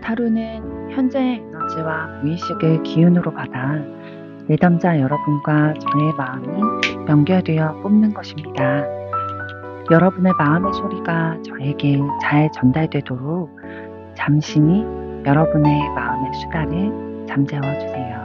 하루는 현재의 에너지와 무의식을 기운으로 받아 내담자 여러분과 저의 마음이 연결되어 뽑는 것입니다. 여러분의 마음의 소리가 저에게 잘 전달되도록 잠시 여러분의 마음의 수다를 잠재워 주세요.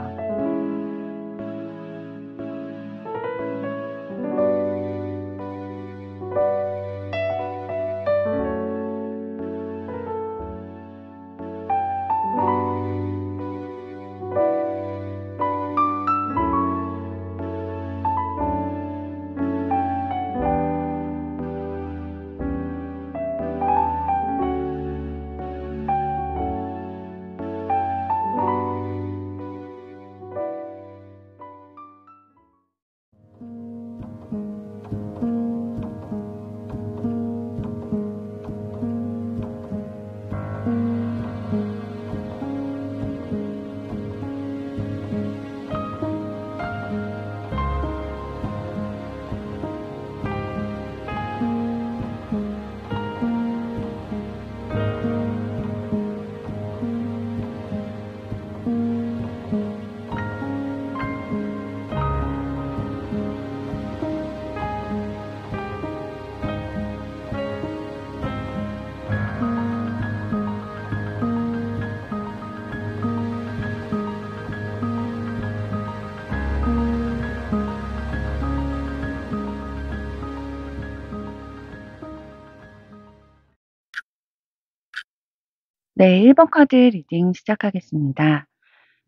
네, 1번 카드 리딩 시작하겠습니다.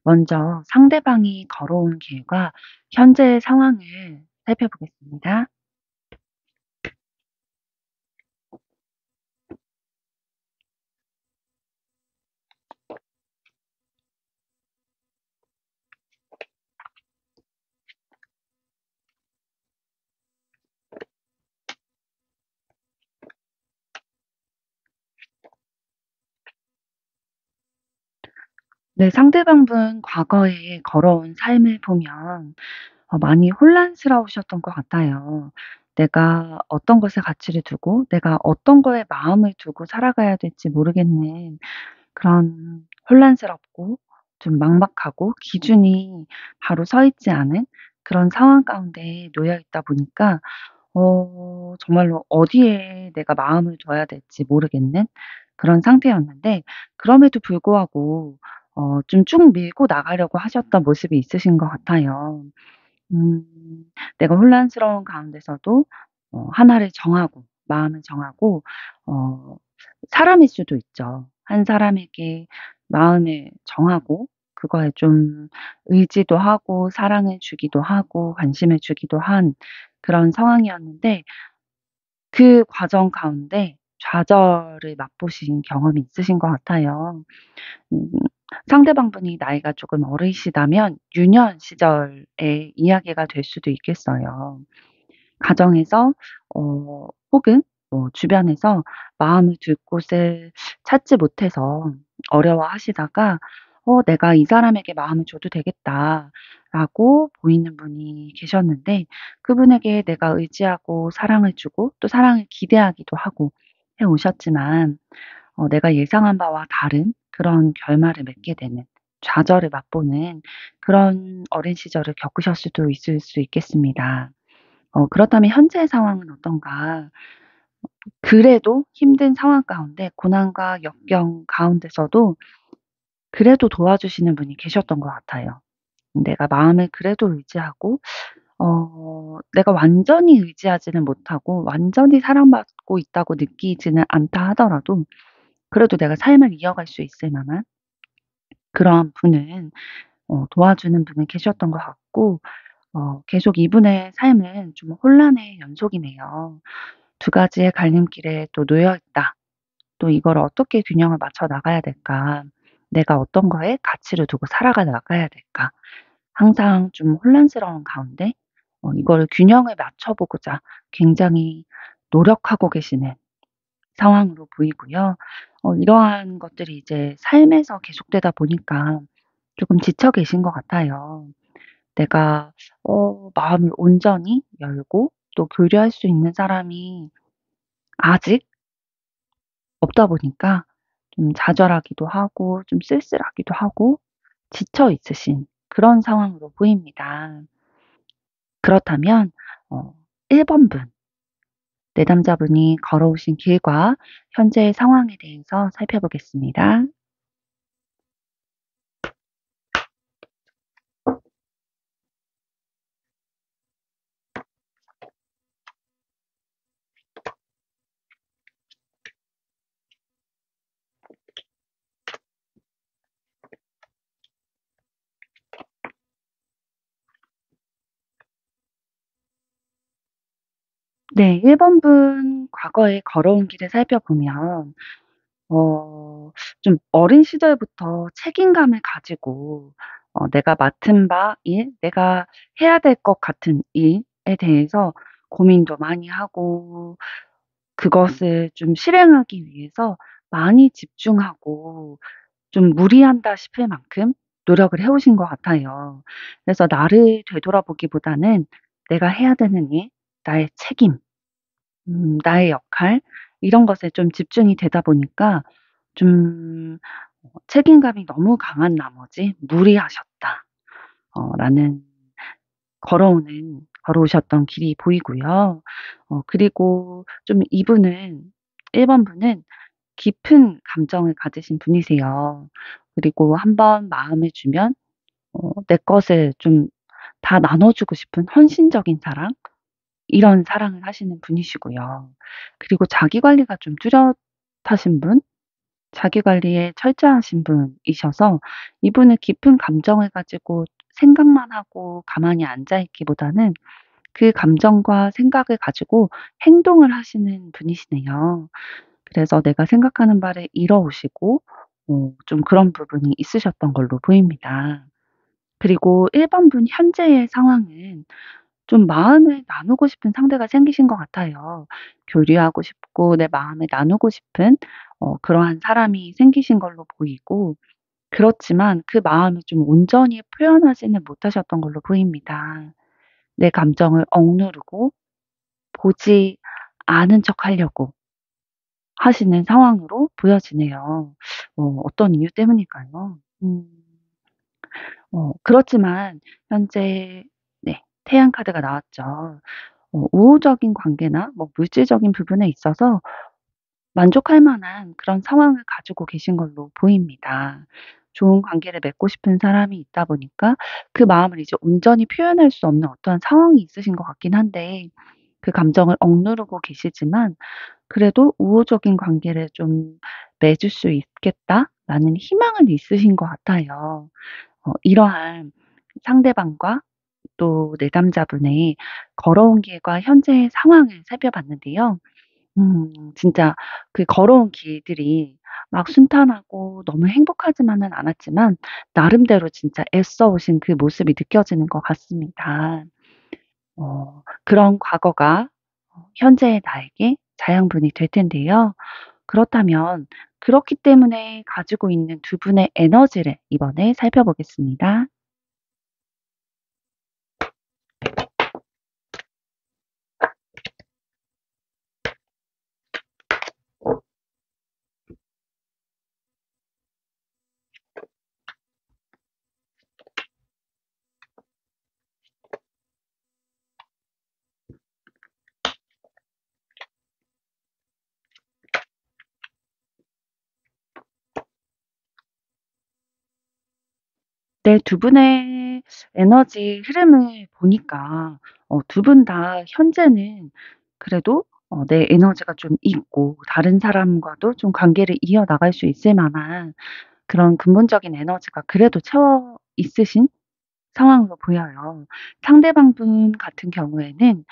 먼저 상대방이 걸어온 길과 현재의 상황을 살펴보겠습니다. 네, 상대방분 과거에 걸어온 삶을 보면 많이 혼란스러우셨던 것 같아요. 내가 어떤 것에 가치를 두고 내가 어떤 거에 마음을 두고 살아가야 될지 모르겠는 그런 혼란스럽고 좀 막막하고 기준이 바로 서 있지 않은 그런 상황 가운데 놓여 있다 보니까 정말로 어디에 내가 마음을 둬야 될지 모르겠는 그런 상태였는데, 그럼에도 불구하고 좀 쭉 밀고 나가려고 하셨던 모습이 있으신 것 같아요. 음 내가 혼란스러운 가운데서도 하나를 정하고 마음을 정하고 어 사람일 수도 있죠. 한 사람에게 마음을 정하고 그거에 좀 의지도 하고 사랑을 주기도 하고 관심을 주기도 한 그런 상황이었는데, 그 과정 가운데 좌절을 맛보신 경험이 있으신 것 같아요. 음 상대방분이 나이가 조금 어리시다면 유년 시절의 이야기가 될 수도 있겠어요. 가정에서 혹은 뭐 주변에서 마음을 둘 곳을 찾지 못해서 어려워하시다가 '내가 이 사람에게 마음을 줘도 되겠다.'라고 보이는 분이 계셨는데, 그분에게 내가 의지하고 사랑을 주고 또 사랑을 기대하기도 하고 해 오셨지만 내가 예상한 바와 다른 그런 결말을 맺게 되는, 좌절을 맛보는 그런 어린 시절을 겪으실 수도 있을 수 있겠습니다. 그렇다면 현재의 상황은 어떤가? 그래도 힘든 상황 가운데 고난과 역경 가운데서도 그래도 도와주시는 분이 계셨던 것 같아요. 내가 마음을 그래도 의지하고 내가 완전히 의지하지는 못하고 완전히 사랑받고 있다고 느끼지는 않다 하더라도 그래도 내가 삶을 이어갈 수 있을 만한 그런 분은 도와주는 분은 계셨던 것 같고, 계속 이분의 삶은 좀 혼란의 연속이네요. 두 가지의 갈림길에 또 놓여 있다. 또 이걸 어떻게 균형을 맞춰 나가야 될까? 내가 어떤 거에 가치를 두고 살아가 나가야 될까? 항상 좀 혼란스러운 가운데 이거를 균형을 맞춰 보고자 굉장히 노력하고 계시는 상황으로 보이고요. 이러한 것들이 이제 삶에서 계속되다 보니까 조금 지쳐 계신 것 같아요. 내가 마음을 온전히 열고 또 교류할 수 있는 사람이 아직 없다 보니까 좀 좌절하기도 하고 좀 쓸쓸하기도 하고 지쳐 있으신 그런 상황으로 보입니다. 그렇다면 1 번분 내담자분이 걸어오신 길과 현재의 상황에 대해서 살펴보겠습니다. 네. 1 번분 과거에 걸어온 길을 살펴보면 어 좀 어린 시절부터 책임감을 가지고 내가 맡은 바 일, 내가 해야 될 것 같은 일에 대해서 고민도 많이 하고 그것을 좀 실행하기 위해서 많이 집중하고 좀 무리한다 싶을 만큼 노력을 해 오신 것 같아요. 그래서 나를 되돌아보기보다는 내가 해야 되는 일, 나의 책임, 나의 역할 이런 것에 좀 집중이 되다 보니까 좀 책임감이 너무 강한 나머지 '무리하셨다.' 라는 걸어오셨던 길이 보이고요. 그리고 좀 이분은 1 번분은 깊은 감정을 가지신 분이세요. 그리고 한번 마음을 주면 내 것을 좀 다 나눠 주고 싶은 헌신적인 사랑 이런 사랑을 하시는 분이시고요. 그리고 자기 관리가 좀 뚜렷하신 분, 자기 관리에 철저하신 분이셔서 이분은 깊은 감정을 가지고 생각만 하고 가만히 앉아 있기보다는 그 감정과 생각을 가지고 행동을 하시는 분이시네요. 그래서 내가 생각하는 바를 이뤄오시고 좀 그런 부분이 있으셨던 걸로 보입니다. 그리고 1 번분 현재의 상황은 좀 마음을 나누고 싶은 상대가 생기신 것 같아요. 교류하고 싶고 내 마음을 나누고 싶은 그러한 사람이 생기신 걸로 보이고 그렇지만 그 마음을 좀 온전히 표현하지는 못하셨던 걸로 보입니다. 내 감정을 억누르고 보지 않은 척하려고 하시는 상황으로 보여지네요. 어떤 이유 때문일까요? 그렇지만 현재 네 태양 카드가 나왔죠. 우호적인 관계나 뭐 물질적인 부분에 있어서 만족할 만한 그런 상황을 가지고 계신 걸로 보입니다. 좋은 관계를 맺고 싶은 사람이 있다 보니까 그 마음을 이제 온전히 표현할 수 없는 어떠한 상황이 있으신 것 같긴 한데 그 감정을 억누르고 계시지만 그래도 '우호적인 관계를 좀 맺을 수 있겠다.'라는 희망은 있으신 것 같아요. 이러한 상대방과 또 내담자분의 걸어온 길과 현재의 상황을 살펴봤는데요. 진짜 그 걸어온 길들이 막 순탄하고 너무 행복하지만은 않았지만 나름대로 진짜 애써 오신 그 모습이 느껴지는 것 같습니다. 그런 과거가 현재의 나에게 자양분이 될 텐데요. 그렇다면 그렇기 때문에 가지고 있는 두 분의 에너지를 이번에 살펴보겠습니다. 네. 두 분의 에너지 흐름을 보니까 두 분 다 현재는 그래도 내 에너지가 좀 있고 다른 사람과도 좀 관계를 이어나갈 수 있을 만한 그런 근본적인 에너지가 그래도 채워 있으신 상황으로 보여요. 상대방 분 같은 경우에는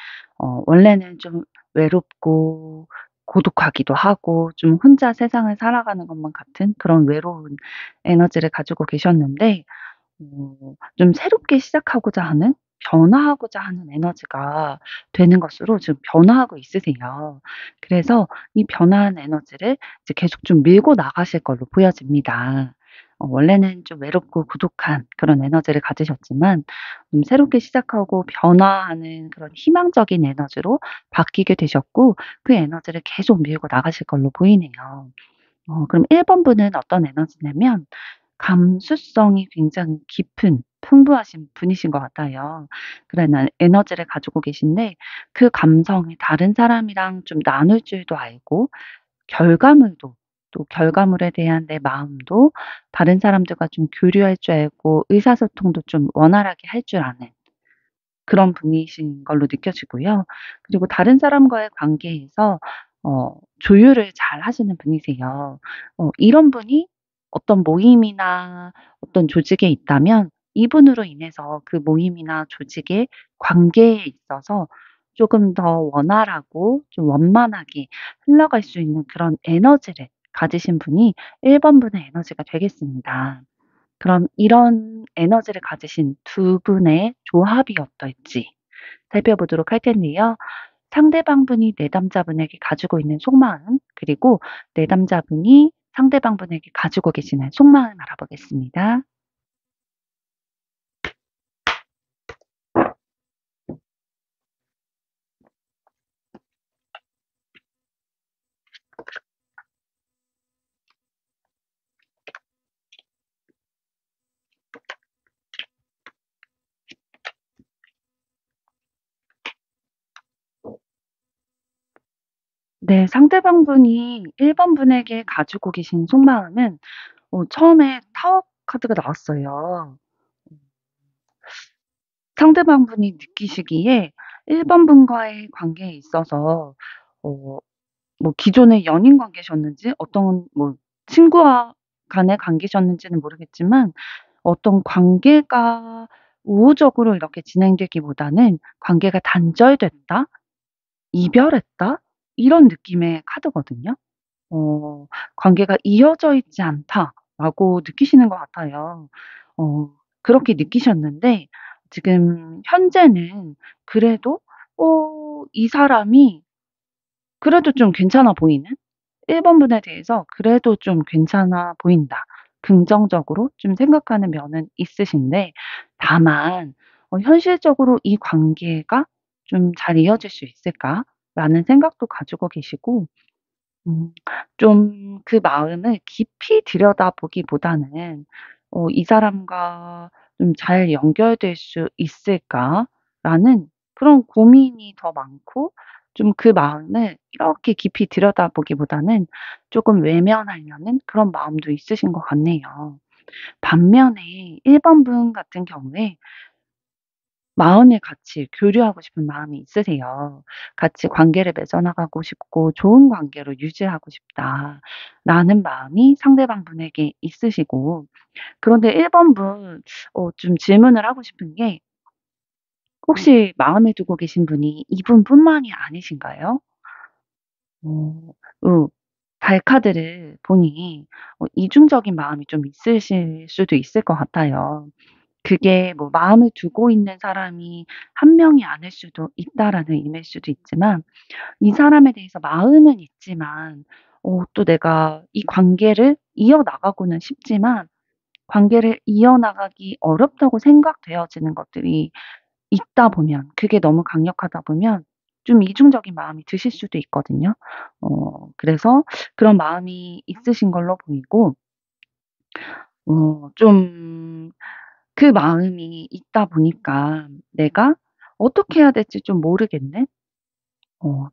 원래는 좀 외롭고 고독하기도 하고 좀 혼자 세상을 살아가는 것만 같은 그런 외로운 에너지를 가지고 계셨는데 좀 새롭게 시작하고자 하는 변화하고자 하는 에너지가 되는 것으로 지금 변화하고 있으세요. 그래서 이 변화한 에너지를 이제 계속 좀 밀고 나가실 걸로 보여집니다. 원래는 좀 외롭고 고독한 그런 에너지를 가지셨지만 새롭게 시작하고 변화하는 그런 희망적인 에너지로 바뀌게 되셨고 그 에너지를 계속 밀고 나가실 걸로 보이네요. 그럼 1 번분은 어떤 에너지냐면 감수성이 굉장히 깊은 풍부하신 분이신 것 같아요. 그런 에너지를 가지고 계신데 그 감성이 다른 사람이랑 좀 나눌 줄도 알고 결과물도 또 결과물에 대한 내 마음도 다른 사람들과 좀 교류할 줄 알고 의사소통도 좀 원활하게 할 줄 아는 그런 분이신 걸로 느껴지고요. 그리고 다른 사람과의 관계에서 조율을 잘 하시는 분이세요. 이런 분이 어떤 모임이나 어떤 조직에 있다면 이분으로 인해서 그 모임이나 조직의 관계에 있어서 조금 더 원활하고 좀 원만하게 흘러갈 수 있는 그런 에너지를 가지신 분이 1 번분의 에너지가 되겠습니다. 그럼 이런 에너지를 가지신 두 분의 조합이 어떨지 살펴보도록 할 텐데요. 상대방분이 내담자분에게 가지고 있는 속마음, 그리고 내담자분이 상대방분에게 가지고 계시는 속마음 알아보겠습니다. 네, 상대방분이 1 번분에게 가지고 계신 속마음은 처음에 타워 카드가 나왔어요. 상대방분이 느끼시기에 1 번분과의 관계에 있어서 어 뭐 기존에 연인 관계셨는지 어떤 뭐 친구와 간의 관계셨는지는 모르겠지만 어떤 관계가 우호적으로 이렇게 진행되기보다는 '관계가 단절됐다. 이별했다.' 이런 느낌의 카드거든요. '관계가 이어져 있지 않다.'라고 느끼시는 것 같아요. 어 그렇게 느끼셨는데 지금 현재는 그래도 이 사람이 그래도 좀 괜찮아 보이는 1 번분에 대해서 그래도 좀 괜찮아 보인다. 긍정적으로 좀 생각하는 면은 있으신데 다만 '현실적으로 이 관계가 좀 잘 이어질 수 있을까?'라는 생각도 가지고 계시고 좀 그 마음을 깊이 들여다보기보다는 '이 사람과 좀 잘 연결될 수 있을까?'라는 그런 고민이 더 많고 좀 그 마음을 이렇게 깊이 들여다보기보다는 쪼끔 외면하려는 그런 마음도 있으신 것 같네요. 반면에 1 번분 같은 경우에 마음을 같이 교류하고 싶은 마음이 있으세요. 같이 관계를 맺어 나가고 싶고 '좋은 관계로 유지하고 싶다.'라는 마음이 상대방 분에게 있으시고 그런데 1 번분 좀 질문을 하고 싶은 게 혹시 마음에 두고 계신 분이 이분뿐만이 아니신가요? 어 어 달 카드를 보니 이중적인 마음이 좀 있으실 수도 있을 것 같아요. 그게 뭐 마음을 두고 있는 사람이 한 명이 아닐 수도 있다라는 의미일 수도 있지만 이 사람에 대해서 마음은 있지만 또 내가 이 관계를 이어나가고는 싶지만 관계를 이어나가기 어렵다고 생각되어지는 것들이 있다 보면 그게 너무 강력하다 보면 좀 이중적인 마음이 드실 수도 있거든요. 그래서 그런 마음이 있으신 걸로 보이고 좀 그 마음이 있다 보니까 내가 어떻게 해야 될지 좀 모르겠는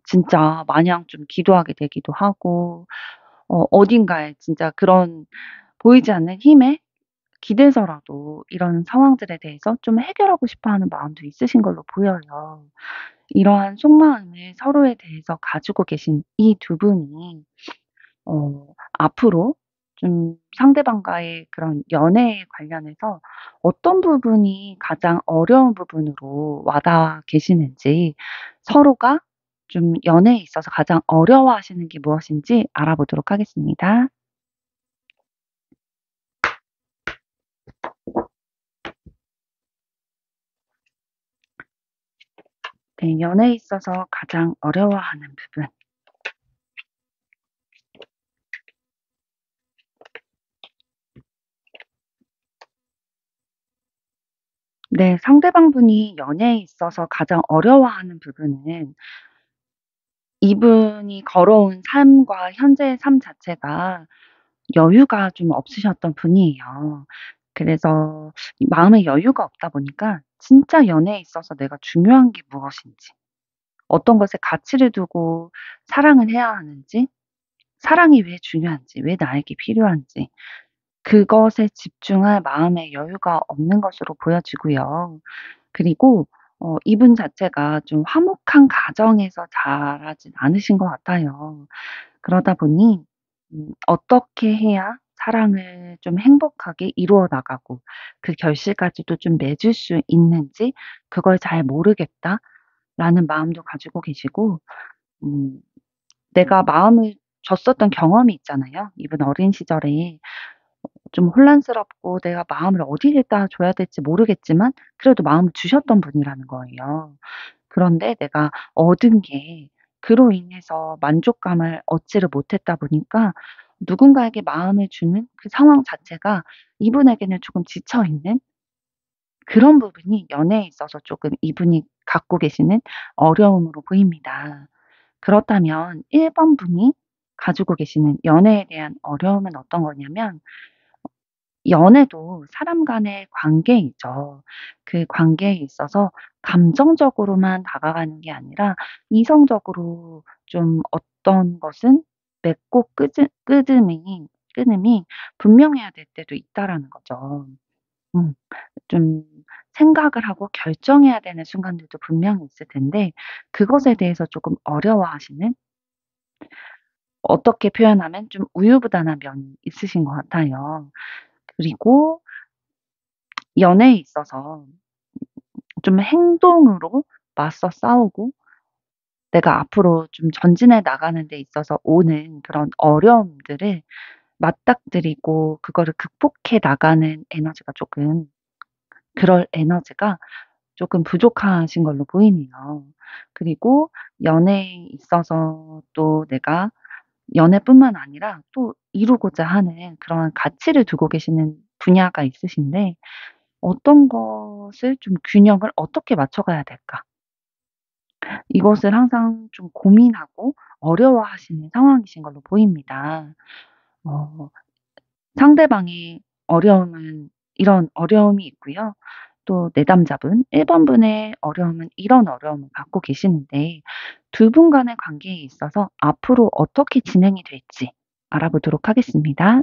진짜 마냥 좀 기도하게 되기도 하고 어딘가에 진짜 그런 보이지 않는 힘에 기대서라도 이런 상황들에 대해서 좀 해결하고 싶어 하는 마음도 있으신 걸로 보여요. 이러한 속마음을 서로에 대해서 가지고 계신 이 두 분이 앞으로 좀 상대방과의 그런 연애에 관련해서 어떤 부분이 가장 어려운 부분으로 와닿아 계시는지 서로가 좀 연애에 있어서 가장 어려워하시는 게 무엇인지 알아보도록 하겠습니다. 네. 연애에 있어서 가장 어려워하는 부분. 네. 상대방분이 연애에 있어서 가장 어려워하는 부분은 이분이 걸어온 삶과 현재의 삶 자체가 여유가 좀 없으셨던 분이에요. 그래서 이 마음에 여유가 없다 보니까 진짜 연애에 있어서 내가 중요한 게 무엇인지, 어떤 것에 가치를 두고 사랑을 해야 하는지, 사랑이 왜 중요한지, 왜 나에게 필요한지, 그것에 집중할 마음의 여유가 없는 것으로 보여지고요. 그리고 이분 자체가 좀 화목한 가정에서 자라진 않으신 것 같아요. 그러다 보니 어떻게 해야 사랑을 좀 행복하게 이루어 나가고 그 결실까지도 좀 맺을 수 있는지 그걸 잘 모르겠다라는 마음도 가지고 계시고, 음 내가 마음을 줬었던 경험이 있잖아요. 이분 어린 시절에 좀 혼란스럽고 내가 마음을 어디에다 줘야 될지 모르겠지만 그래도 마음을 주셨던 분이라는 거예요. 그런데 내가 얻은 게 그로 인해서 만족감을 얻지를 못했다 보니까 누군가에게 마음을 주는 그 상황 자체가 이분에게는 조금 지쳐 있는 그런 부분이 연애에 있어서 조금 이분이 갖고 계시는 어려움으로 보입니다. 그렇다면 1번 분이 가지고 계시는 연애에 대한 어려움은 어떤 거냐면, 연애도 사람 간의 관계이죠. 그 관계에 있어서 감정적으로만 다가가는 게 아니라 이성적으로 좀 어떤 것은 맺고 끊음이 분명해야 될 때도 있다라는 거죠. 음. 좀 생각을 하고 결정해야 되는 순간들도 분명히 있을 텐데 그것에 대해서 조금 어려워하시는, 어떻게 표현하면 좀 우유부단한 면이 있으신 것 같아요. 그리고 연애에 있어서 좀 행동으로 맞서 싸우고 내가 앞으로 좀 전진해 나가는 데 있어서 오는 그런 어려움들을 맞닥뜨리고 그거를 극복해 나가는 에너지가 조금, 그럴 에너지가 조금 부족하신 걸로 보이네요. 그리고 연애에 있어서 또 내가 연애뿐만 아니라 또 이루고자 하는 그런 가치를 두고 계시는 분야가 있으신데 어떤 것을 좀 균형을 어떻게 맞춰가야 될까? 이것을 항상 좀 고민하고 어려워하시는 상황이신 걸로 보입니다. 어 상대방의 어려움은 이런 어려움이 있고요. 또 내담자분 1번 분의 어려움은 이런 어려움을 갖고 계시는데 두 분 간의 관계에 있어서 앞으로 어떻게 진행이 될지 알아보도록 하겠습니다.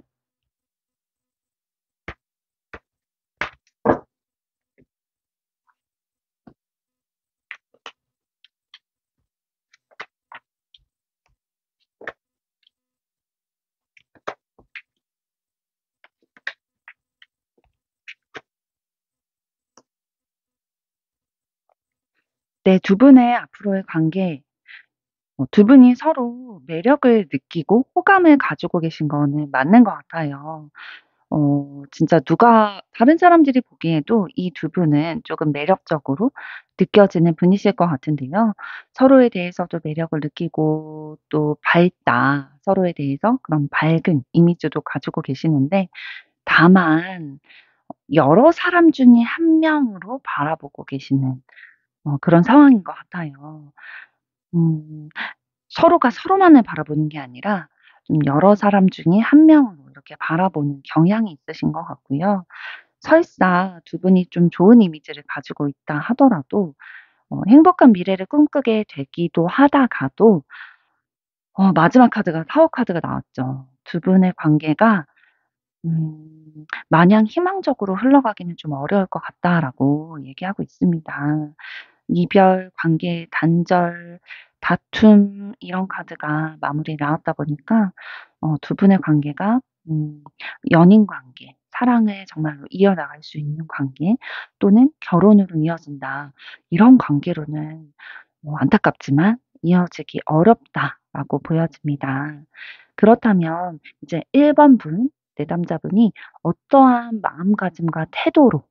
네, 두 분의 앞으로의 관계, 두 분이 서로 매력을 느끼고 호감을 가지고 계신 거는 맞는 것 같아요. 진짜 누가 다른 사람들이 보기에도 이 두 분은 조금 매력적으로 느껴지는 분이실 것 같은데요. 서로에 대해서도 매력을 느끼고 또 밝다, 서로에 대해서 그런 밝은 이미지도 가지고 계시는데 다만 여러 사람 중에 한 명으로 바라보고 계시는 그런 상황인 것 같아요. 음. 서로가 서로만을 바라보는 게 아니라 좀 여러 사람 중에 한 명으로 이렇게 바라보는 경향이 있으신 것 같고요. 설사 두 분이 좀 좋은 이미지를 가지고 있다 하더라도 행복한 미래를 꿈꾸게 되기도 하다가도 마지막 카드가 타워 카드가 나왔죠. 두 분의 관계가 마냥 희망적으로 흘러가기는 좀 어려울 것 같다라고 얘기하고 있습니다. 이별, 관계, 단절, 다툼 이런 카드가 마무리 나왔다 보니까 두 분의 관계가 연인 관계, 사랑을 정말로 이어나갈 수 있는 관계 또는 결혼으로 이어진다. 이런 관계로는 안타깝지만 이어지기 어렵다라고 보여집니다. 그렇다면 이제 1번 분, 내담자분이 어떠한 마음가짐과 태도로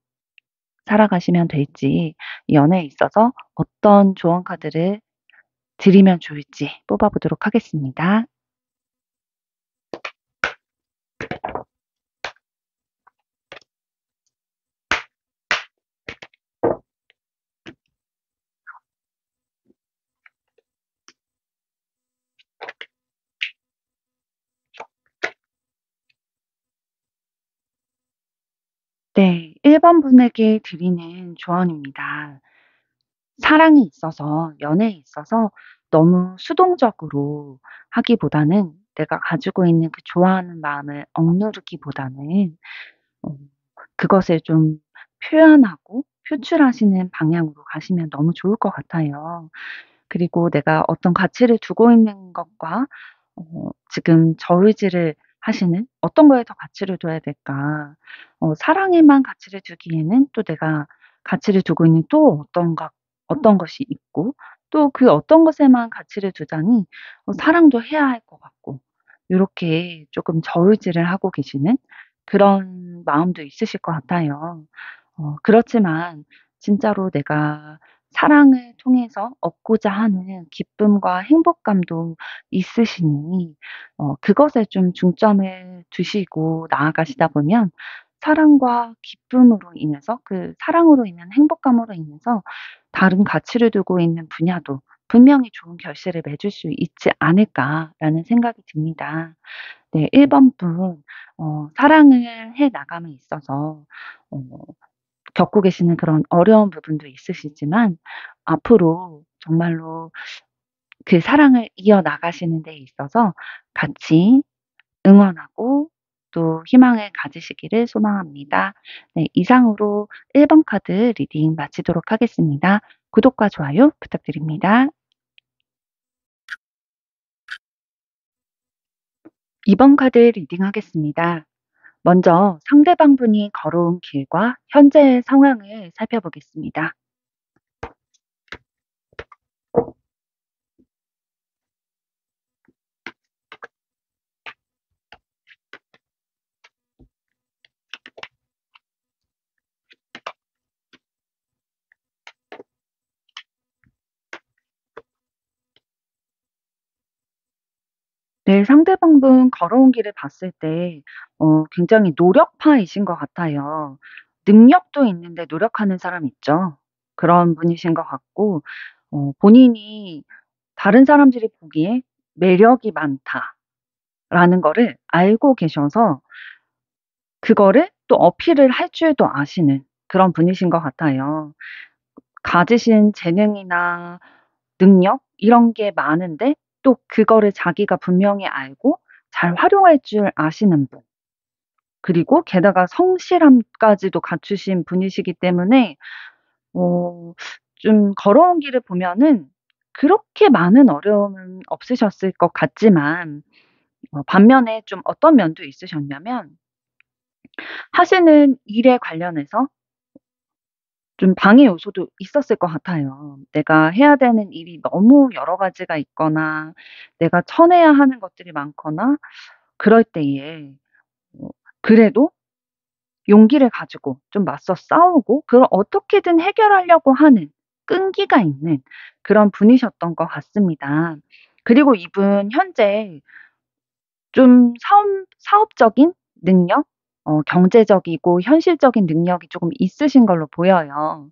살아가시면 될지, 연애에 있어서 어떤 조언 카드를 드리면 좋을지 뽑아 보도록 하겠습니다. 1번 분에게 드리는 조언입니다. 사랑에 있어서, 연애에 있어서 너무 수동적으로 하기보다는 내가 가지고 있는 그 좋아하는 마음을 억누르기보다는 어 그것을 좀 표현하고 표출하시는 방향으로 가시면 너무 좋을 것 같아요. 그리고 내가 어떤 가치를 두고 있는 것과 지금 저울질을 하시는 '어떤 거에 더 가치를 둬야 될까?' 사랑에만 가치를 두기에는 또 내가 가치를 두고 있는 또 어떤 것이 있고 또 그 어떤 것에만 가치를 두자니 사랑도 해야 할 것 같고 요렇게 쪼끔 저울질을 하고 계시는 그런 마음도 있으실 것 같아요. 그렇지만 진짜로 내가 사랑을 통해서 얻고자 하는 기쁨과 행복감도 있으시니 그것에 좀 중점을 두시고 나아가시다 보면 사랑과 기쁨으로 인해서 그 사랑으로 인한 행복감으로 인해서 다른 가치를 두고 있는 분야도 분명히 좋은 결실을 맺을 수 있지 않을까라는 생각이 듭니다. 네. 1번 분 사랑을 해 나감에 있어서 어 겪고 계시는 그런 어려운 부분도 있으시지만 앞으로 정말로 그 사랑을 이어나가시는 데 있어서 같이 응원하고 또 희망을 가지시기를 소망합니다. 네. 이상으로 1번 카드 리딩 마치도록 하겠습니다. 구독과 좋아요 부탁드립니다. 2번 카드 리딩하겠습니다. 먼저 상대방 분이 걸어온 길과 현재의 상황을 살펴보겠습니다. 네, 상대방 분 걸어온 길을 봤을 때 굉장히 노력파이신 것 같아요. 능력도 있는데 노력하는 사람 있죠. 그런 분이신 것 같고 본인이 다른 사람들이 보기에 '매력이 많다.'라는 거를 알고 계셔서 그거를 또 어필을 할 줄도 아시는 그런 분이신 것 같아요. 가지신 재능이나 능력 이런 게 많은데 또 그거를 자기가 분명히 알고 잘 활용할 줄 아시는 분. 그리고 게다가 성실함까지도 갖추신 분이시기 때문에 어 좀 걸어온 길을 보면은 그렇게 많은 어려움은 없으셨을 것 같지만 반면에 좀 어떤 면도 있으셨냐면 하시는 일에 관련해서 좀 방해 요소도 있었을 것 같아요. 내가 해야 되는 일이 너무 여러 가지가 있거나 내가 쳐내야 하는 것들이 많거나 그럴 때에 어 그래도 용기를 가지고 좀 맞서 싸우고 그걸 어떻게든 해결하려고 하는 끈기가 있는 그런 분이셨던 것 같습니다. 그리고 이분 현재 좀 사업적인 능력 경제적이고 현실적인 능력이 쪼금 있으신 걸로 보여요.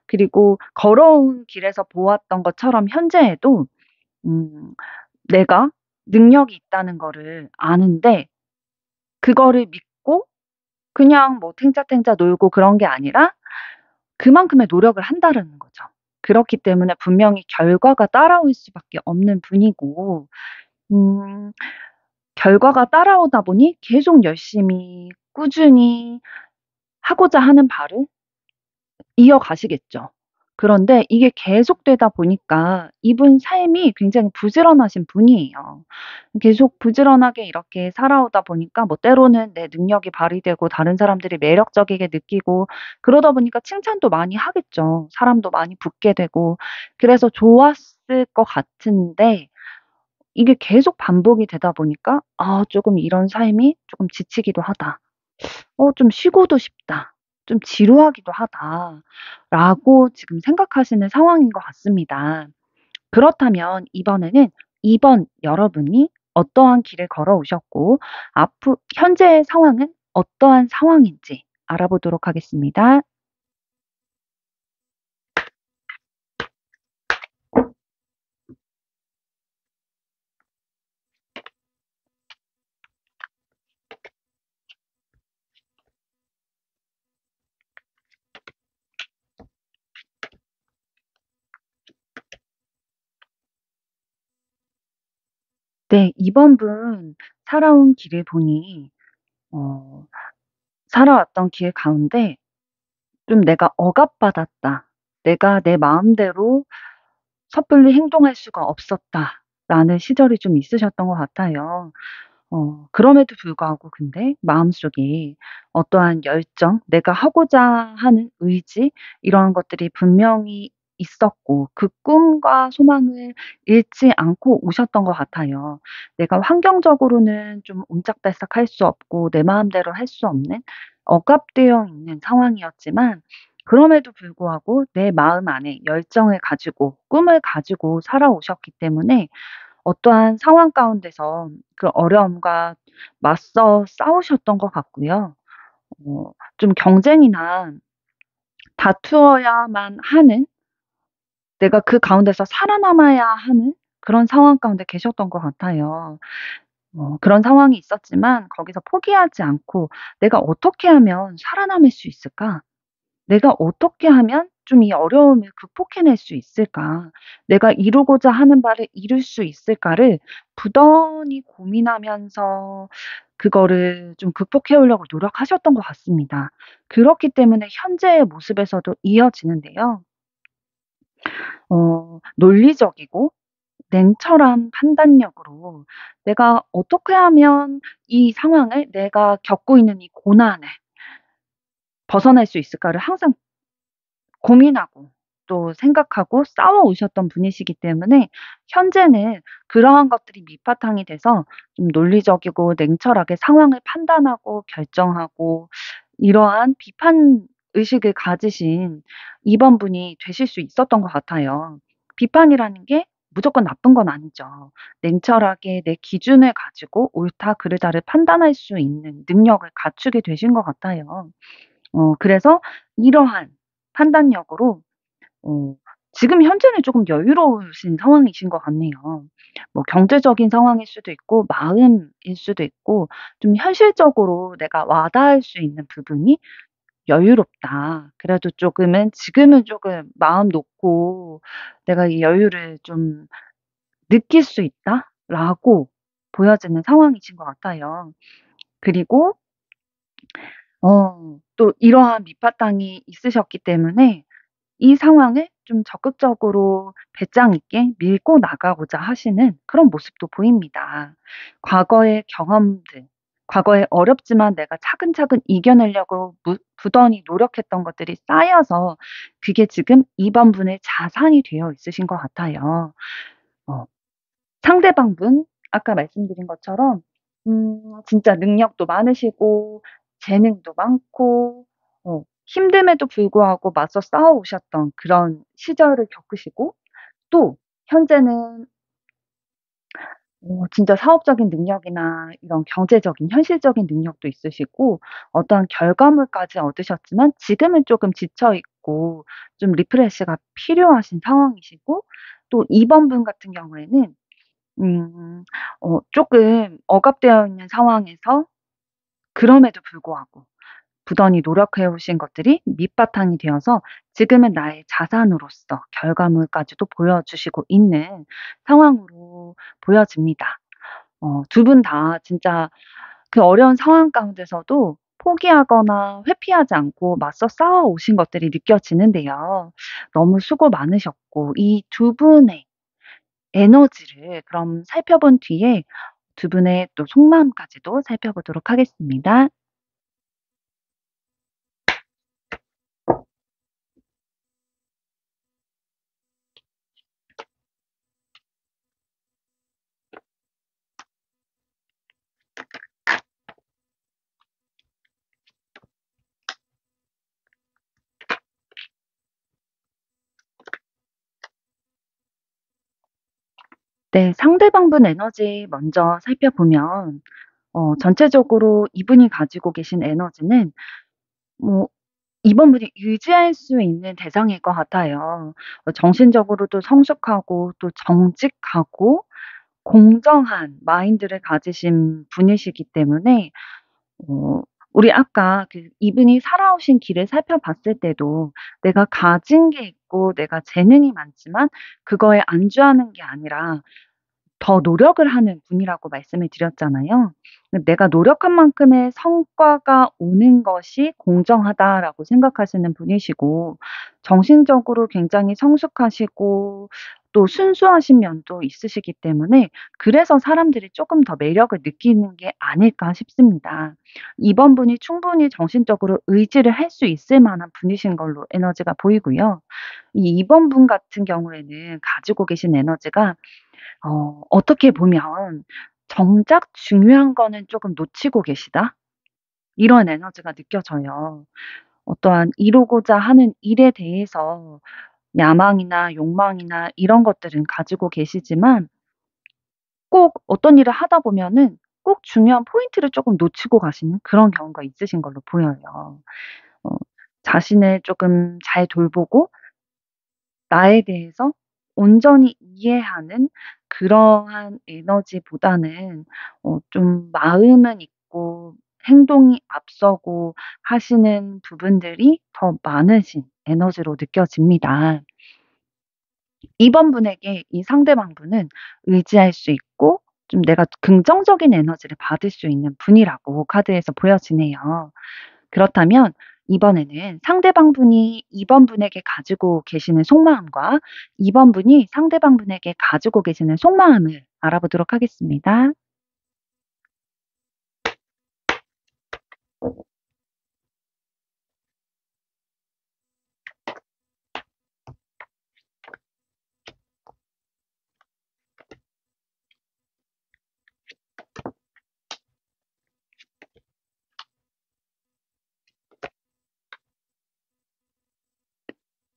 그리고 걸어온 길에서 보았던 것처럼 현재에도 음 내가 능력이 있다는 거를 아는데 그거를 믿고 그냥 뭐 탱자탱자 놀고 그런 게 아니라 그만큼의 노력을 한다라는 거죠. 그렇기 때문에 분명히 결과가 따라올 수밖에 없는 분이고 음 결과가 따라오다 보니 계속 열심히 꾸준히 하고자 하는 바를 이어가시겠죠. 그런데 이게 계속되다 보니까 이분 삶이 굉장히 부지런하신 분이에요. 계속 부지런하게 이렇게 살아오다 보니까 뭐 때로는 내 능력이 발휘되고 다른 사람들이 매력적이게 느끼고 그러다 보니까 칭찬도 많이 하겠죠. 사람도 많이 붙게 되고 그래서 좋았을 것 같은데 이게 계속 반복이 되다 보니까 '아 쪼금 이런 삶이 쪼금 지치기도 하다. 좀 쉬고도 싶다. 좀 지루하기도 하다.'라고 지금 생각하시는 상황인 것 같습니다. 그렇다면 이번에는 이번 여러분이 어떠한 길을 걸어오셨고 현재의 상황은 어떠한 상황인지 알아보도록 하겠습니다. 네. 이번 분 살아온 길을 보니 어 살아왔던 길 가운데 좀 '내가 억압받았다. 내가 내 마음대로 섣불리 행동할 수가 없었다.'라는 시절이 좀 있으셨던 것 같아요. 그럼에도 불구하고 근데 마음속에 어떠한 열정, 내가 하고자 하는 의지 이러한 것들이 분명히 있었고 그 꿈과 소망을 잃지 않고 오셨던 것 같아요. 내가 환경적으로는 좀 옴짝달싹할 수 없고 내 마음대로 할 수 없는 억압되어 있는 상황이었지만 그럼에도 불구하고 내 마음 안에 열정을 가지고 꿈을 가지고 살아오셨기 때문에 어떠한 상황 가운데서 그 어려움과 맞서 싸우셨던 것 같고요. 좀 경쟁이나 다투어야만 하는, 내가 그 가운데서 살아남아야 하는 그런 상황 가운데 계셨던 것 같아요. 그런 상황이 있었지만 거기서 포기하지 않고 '내가 어떻게 하면 살아남을 수 있을까? 내가 어떻게 하면 좀 이 어려움을 극복해낼 수 있을까? 내가 이루고자 하는 바를 이룰 수 있을까?'를 부단히 고민하면서 그거를 좀 극복해 오려고 노력하셨던 것 같습니다. 그렇기 때문에 현재의 모습에서도 이어지는데요. 논리적이고 냉철한 판단력으로 내가 어떻게 하면 이 상황을, 내가 겪고 있는 이 고난을 벗어날 수 있을까를 항상 고민하고 또 생각하고 싸워 오셨던 분이시기 때문에 현재는 그러한 것들이 밑바탕이 돼서 좀 논리적이고 냉철하게 상황을 판단하고 결정하고 이러한 비판 의식을 가지신 2 번 분이 되실 수 있었던 것 같아요. 비판이라는 게 무조건 나쁜 건 아니죠. 냉철하게 내 기준을 가지고 옳다 그르다를 판단할 수 있는 능력을 갖추게 되신 것 같아요. 그래서 이러한 판단력으로 어 지금 현재는 쪼금 여유로우신 상황이신 것 같네요. 뭐 경제적인 상황일 수도 있고 마음일 수도 있고 좀 현실적으로 내가 와 닿을 수 있는 부분이 여유롭다. 그래도 쪼금은 지금은 쪼금 마음 놓고 '내가 이 여유를 좀 느낄 수 있다.'라고 보여지는 상황이신 것 같아요. 그리고 또 이러한 밑바탕이 있으셨기 때문에 이 상황을 좀 적극적으로 배짱 있게 밀고 나가고자 하시는 그런 모습도 보입니다. 과거의 경험들, 과거에 어렵지만 내가 차근차근 이겨내려고 부단히 노력했던 것들이 쌓여서 그게 지금 이번 분의 자산이 되어 있으신 것 같아요. 어 상대방분 아까 말씀드린 것처럼 진짜 능력도 많으시고 재능도 많고 힘듦에도 불구하고 맞서 싸워 오셨던 그런 시절을 겪으시고 또 현재는 진짜 사업적인 능력이나 이런 경제적인 현실적인 능력도 있으시고 어떠한 결과물까지 얻으셨지만 지금은 쪼금 지쳐 있고 좀 리프레시가 필요하신 상황이시고 또 2 번 분 같은 경우에는 쪼끔 억압되어 있는 상황에서 그럼에도 불구하고 부단히 노력해 오신 것들이 밑바탕이 되어서 지금은 나의 자산으로서 결과물까지도 보여주시고 있는 상황으로 보여집니다. 두 분 다 진짜 그 어려운 상황 가운데서도 포기하거나 회피하지 않고 맞서 싸워 오신 것들이 느껴지는데요. 너무 수고 많으셨고 이 두 분의 에너지를 그럼 살펴본 뒤에 두 분의 또 속마음까지도 살펴보도록 하겠습니다. 네. 상대방분 에너지 먼저 살펴보면 전체적으로 이분이 가지고 계신 에너지는 뭐 이번 분이 유지할 수 있는 대상일 것 같아요. 정신적으로도 성숙하고 또 정직하고 공정한 마인드를 가지신 분이시기 때문에 어 우리 아까 그 이분이 살아오신 길을 살펴봤을 때도 내가 가진 게 있고 내가 재능이 많지만 그거에 안주하는 게 아니라 더 노력을 하는 분이라고 말씀을 드렸잖아요. 내가 노력한 만큼의 성과가 오는 것이 공정하다라고 생각하시는 분이시고, 정신적으로 굉장히 성숙하시고 또 순수하신 면도 있으시기 때문에 그래서 사람들이 조금 더 매력을 느끼는 게 아닐까 싶습니다. 이번 분이 충분히 정신적으로 의지를 할 수 있을 만한 분이신 걸로 에너지가 보이고요. 이 2번 분 같은 경우에는 가지고 계신 에너지가 어떻게 보면 '정작 중요한 거는 쪼금 놓치고 계시다.' 이런 에너지가 느껴져요. 어떠한 이루고자 하는 일에 대해서 야망이나 욕망이나 이런 것들은 가지고 계시지만 꼭 어떤 일을 하다 보면은 꼭 중요한 포인트를 쪼금 놓치고 가시는 그런 경우가 있으신 걸로 보여요. 어 자신을 쪼금 잘 돌보고 나에 대해서 온전히 이해하는 그러한 에너지보다는 좀 마음은 있고 행동이 앞서고 하시는 부분들이 더 많으신 에너지로 느껴집니다. 이번 분에게 이 상대방 분은 의지할 수 있고 좀 내가 긍정적인 에너지를 받을 수 있는 분이라고 카드에서 보여지네요. 그렇다면 이번에는 상대방 분이 이번 분에게 가지고 계시는 속마음과 이번 분이 상대방 분에게 가지고 계시는 속마음을 알아보도록 하겠습니다.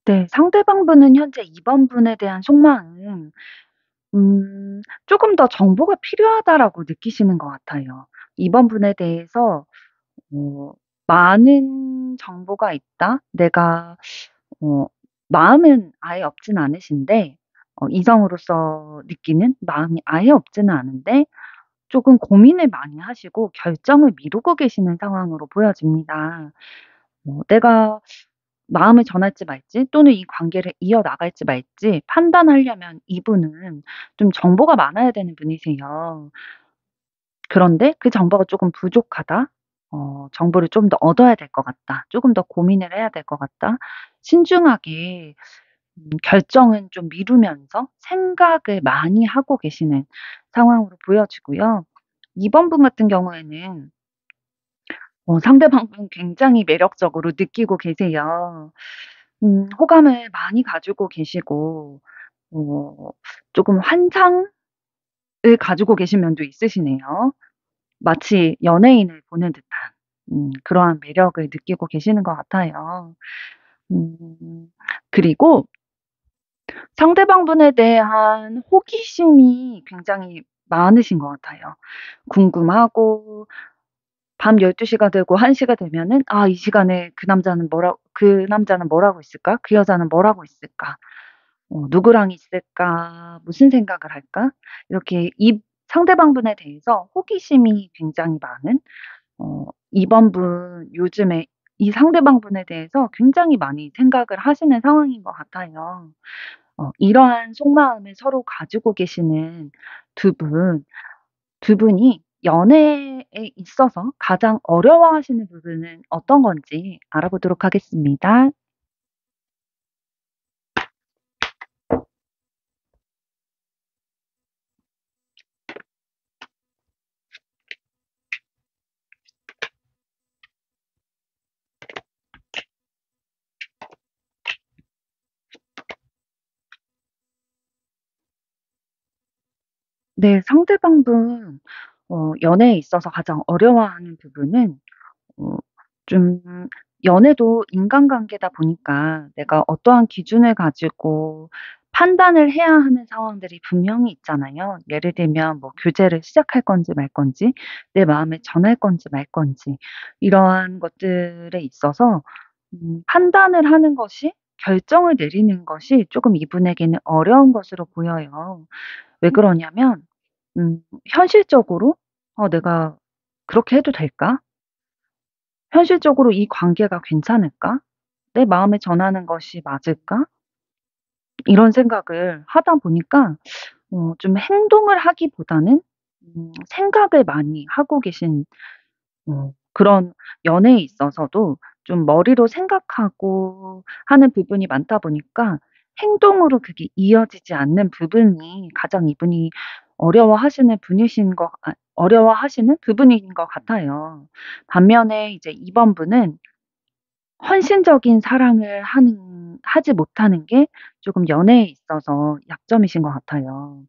네. 상대방 분은 현재 이번 분에 대한 속마음 쪼금 더 정보가 필요하다라고 느끼시는 것 같아요. 이번 분에 대해서 어 '많은 정보가 있다. 내가' 어 마음은 아예 없진 않으신데 이성으로서 느끼는 마음이 아예 없지는 않은데 쪼금 고민을 많이 하시고 결정을 미루고 계시는 상황으로 보여집니다. 내가 마음을 전할지 말지 또는 이 관계를 이어나갈지 말지 판단하려면 이분은 좀 정보가 많아야 되는 분이세요. 그런데 그 정보가 쪼금 부족하다. '정보를 좀 더 얻어야 될 것 같다. 쪼금 더 고민을 해야 될 것 같다.' 신중하게 결정은 좀 미루면서 생각을 많이 하고 계시는 상황으로 보여지고요. 2번 분 같은 경우에는 상대방 분 굉장히 매력적으로 느끼고 계세요. 호감을 많이 가지고 계시고 어 쪼금 환상을 가지고 계신 면도 있으시네요. 마치 연예인을 보는 듯한 그러한 매력을 느끼고 계시는 것 같아요. 음 그리고 상대방분에 대한 호기심이 굉장히 많으신 것 같아요. 궁금하고 밤 12 시가 되고 1 시가 되면은 '아 이 시간에 그 남자는 뭘 하고 있을까? 그 여자는 뭘 하고 있을까? 누구랑 있을까? 무슨 생각을 할까?' 이렇게 이 상대방분에 대해서 호기심이 굉장히 많은 이번 분 요즘에 이 상대방분에 대해서 굉장히 많이 생각을 하시는 상황인 것 같아요. 이러한 속마음을 서로 가지고 계시는 두 분, 두 분이 연애에 있어서 가장 어려워하시는 부분은 어떤 건지 알아보도록 하겠습니다. 네. 상대방분 연애에 있어서 가장 어려워하는 부분은 어 좀 연애도 인간관계다 보니까 내가 어떠한 기준을 가지고 판단을 해야 하는 상황들이 분명히 있잖아요. 예를 들면 뭐 교제를 시작할 건지 말 건지, 내 마음을 전할 건지 말 건지 이러한 것들에 있어서 판단을 하는 것이 결정을 내리는 것이 쪼금 이분에게는 어려운 것으로 보여요. 왜 그러냐면 현실적으로 '내가 그렇게 해도 될까? 현실적으로 이 관계가 괜찮을까? 내 마음을 전하는 것이 맞을까?' 이런 생각을 하다 보니까 좀 행동을 하기보다는 생각을 많이 하고 계신 그런 연애에 있어서도 좀 머리로 생각하고 하는 부분이 많다 보니까 행동으로 그게 이어지지 않는 부분이 가장 이분이 어려워하시는 부분인 것 같아요. 반면에 이제 이번 분은 헌신적인 사랑을 하지 못하는 게 조금 연애에 있어서 약점이신 것 같아요.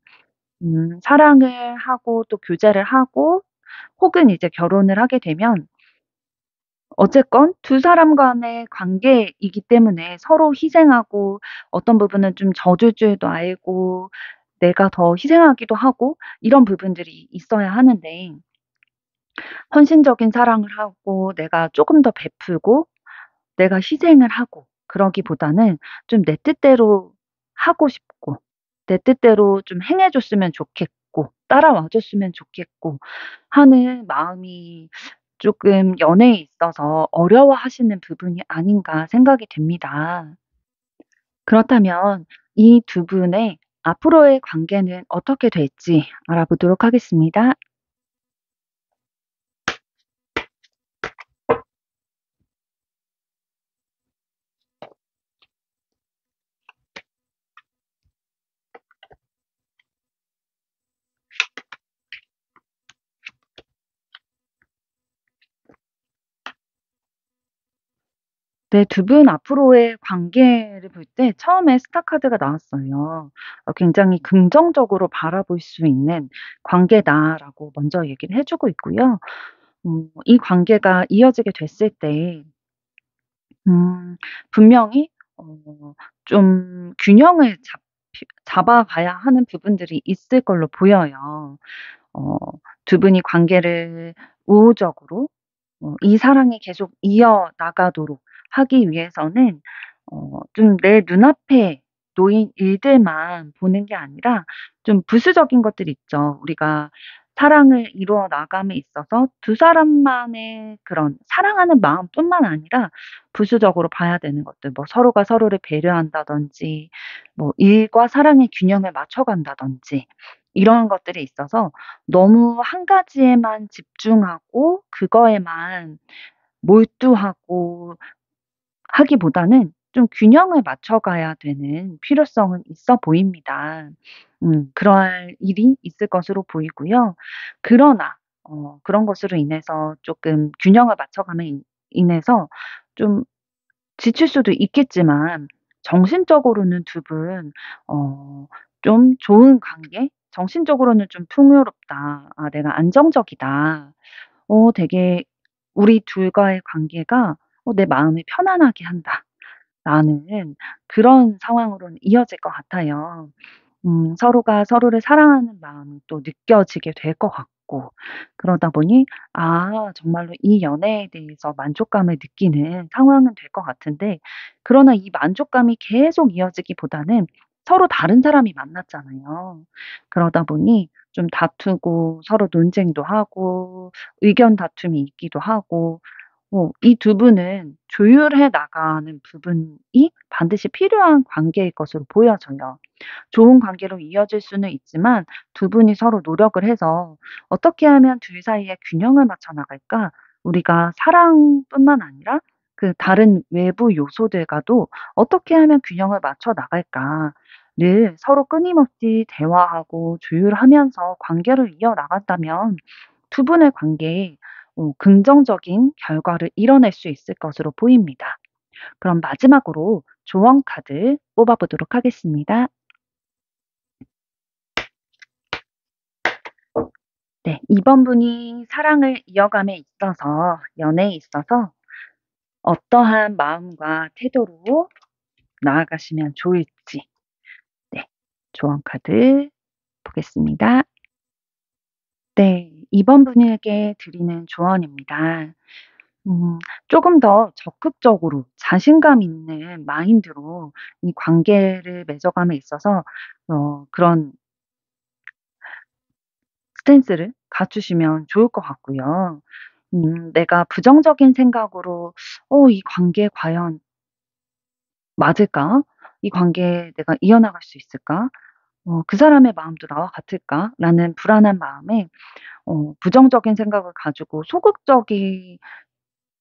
사랑을 하고 또 교제를 하고 혹은 이제 결혼을 하게 되면 어쨌건 두 사람 간의 관계이기 때문에 서로 희생하고 어떤 부분은 좀 져줄 줄도 알고 내가 더 희생하기도 하고 이런 부분들이 있어야 하는데 헌신적인 사랑을 하고 내가 쪼금 더 베풀고 내가 희생을 하고 그러기보다는 좀 내 뜻대로 하고 싶고 내 뜻대로 좀 행해 줬으면 좋겠고 따라와 줬으면 좋겠고 하는 마음이 쪼끔 연애에 있어서 어려워하시는 부분이 아닌가 생각이 됩니다. 그렇다면 이 두 분의 앞으로의 관계는 어떻게 될지 알아보도록 하겠습니다. 네. 두 분 앞으로의 관계를 볼 때 처음에 스타 카드가 나왔어요. 굉장히 긍정적으로 바라볼 수 있는 관계다라고 먼저 얘기를 해 주고 있고요. 이 관계가 이어지게 됐을 때 분명히 좀 균형을 잡아가야 하는 부분들이 있을 걸로 보여요. 어 두 분이 관계를 우호적으로 이 사랑이 계속 이어나가도록 하기 위해서는 좀 내 눈앞에 놓인 일들만 보는 게 아니라 좀 부수적인 것들 있죠. 우리가 사랑을 이루어 나감에 있어서 두 사람만의 그런 사랑하는 마음뿐만 아니라 부수적으로 봐야 되는 것들 뭐 서로가 서로를 배려한다든지 뭐 일과 사랑의 균형을 맞춰 간다든지 이런 것들이 있어서 너무 한 가지에만 집중하고 그거에만 몰두하고 하기보다는 좀 균형을 맞춰 가야 되는 필요성은 있어 보입니다. 그럴 일이 있을 것으로 보이고요. 그러나 그런 것으로 인해서 쪼끔 균형을 맞춰 감에 인해서 좀 지칠 수도 있겠지만 정신적으로는 두 분 좀 좋은 관계, 정신적으로는 좀 풍요롭다. '아 내가 안정적이다.' 되게 '우리 둘과의 관계가 내 마음을 편안하게 한다.'라는 그런 상황으로는 이어질 것 같아요. 서로가 서로를 사랑하는 마음이 또 느껴지게 될 것 같고 그러다 보니 정말로 이 연애에 대해서 만족감을 느끼는 상황은 될 것 같은데 그러나 이 만족감이 계속 이어지기보다는 서로 다른 사람이 만났잖아요. 그러다 보니 좀 다투고 서로 논쟁도 하고 의견 다툼이 있기도 하고 이 두 분은 조율해 나가는 부분이 반드시 필요한 관계일 것으로 보여져요. 좋은 관계로 이어질 수는 있지만 두 분이 서로 노력을 해서 '어떻게 하면 둘 사이에 균형을 맞춰 나갈까? 우리가 사랑뿐만 아니라 그 다른 외부 요소들과도 어떻게 하면 균형을 맞춰 나갈까?'를 서로 끊임없이 대화하고 조율하면서 관계를 이어나간다면 두 분의 관계에 긍정적인 결과를 이뤄낼 수 있을 것으로 보입니다. 그럼 마지막으로 조언 카드 뽑아 보도록 하겠습니다. 네. 이번 분이 사랑을 이어감에 있어서 연애에 있어서 어떠한 마음과 태도로 나아가시면 좋을지 네. 조언 카드 보겠습니다. 네. 이번 분에게 드리는 조언입니다. 쪼금 더 적극적으로 자신감 있는 마인드로 이 관계를 맺어감에 있어서 그런 스탠스를 갖추시면 좋을 것 같고요. 내가 부정적인 생각으로 '이 관계 과연 맞을까? 이 관계 내가 이어나갈 수 있을까?' '그 사람의 마음도 나와 같을까?'라는 불안한 마음에 부정적인 생각을 가지고 소극적이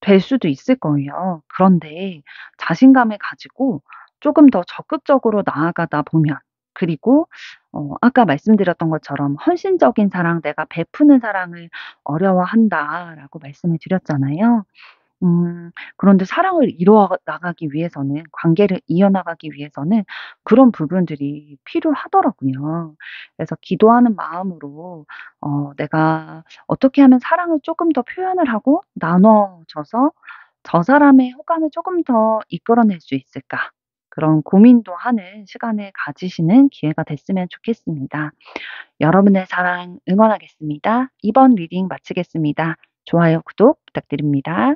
될 수도 있을 거예요. 그런데 자신감을 가지고 쪼금 더 적극적으로 나아가다 보면, 그리고 아까 말씀드렸던 것처럼 헌신적인 사랑, '내가 베푸는 사랑을 어려워한다.'라고 말씀을 드렸잖아요. 그런데 사랑을 이루어 나가기 위해서는, 관계를 이어나가기 위해서는 그런 부분들이 필요하더라고요. 그래서 기도하는 마음으로 '내가 어떻게 하면 사랑을 쪼끔 더 표현을 하고 나눠줘서 저 사람의 호감을 쪼금 더 이끌어낼 수 있을까?' 그런 고민도 하는 시간을 가지시는 기회가 됐으면 좋겠습니다. 여러분의 사랑 응원하겠습니다. 이번 리딩 마치겠습니다. 좋아요, 구독 부탁드립니다.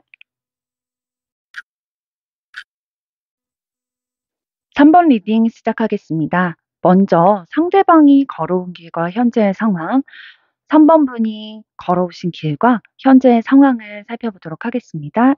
3번 리딩 시작하겠습니다. 먼저 상대방이 걸어온 길과 현재의 상황, 3번 분이 걸어오신 길과 현재의 상황을 살펴보도록 하겠습니다.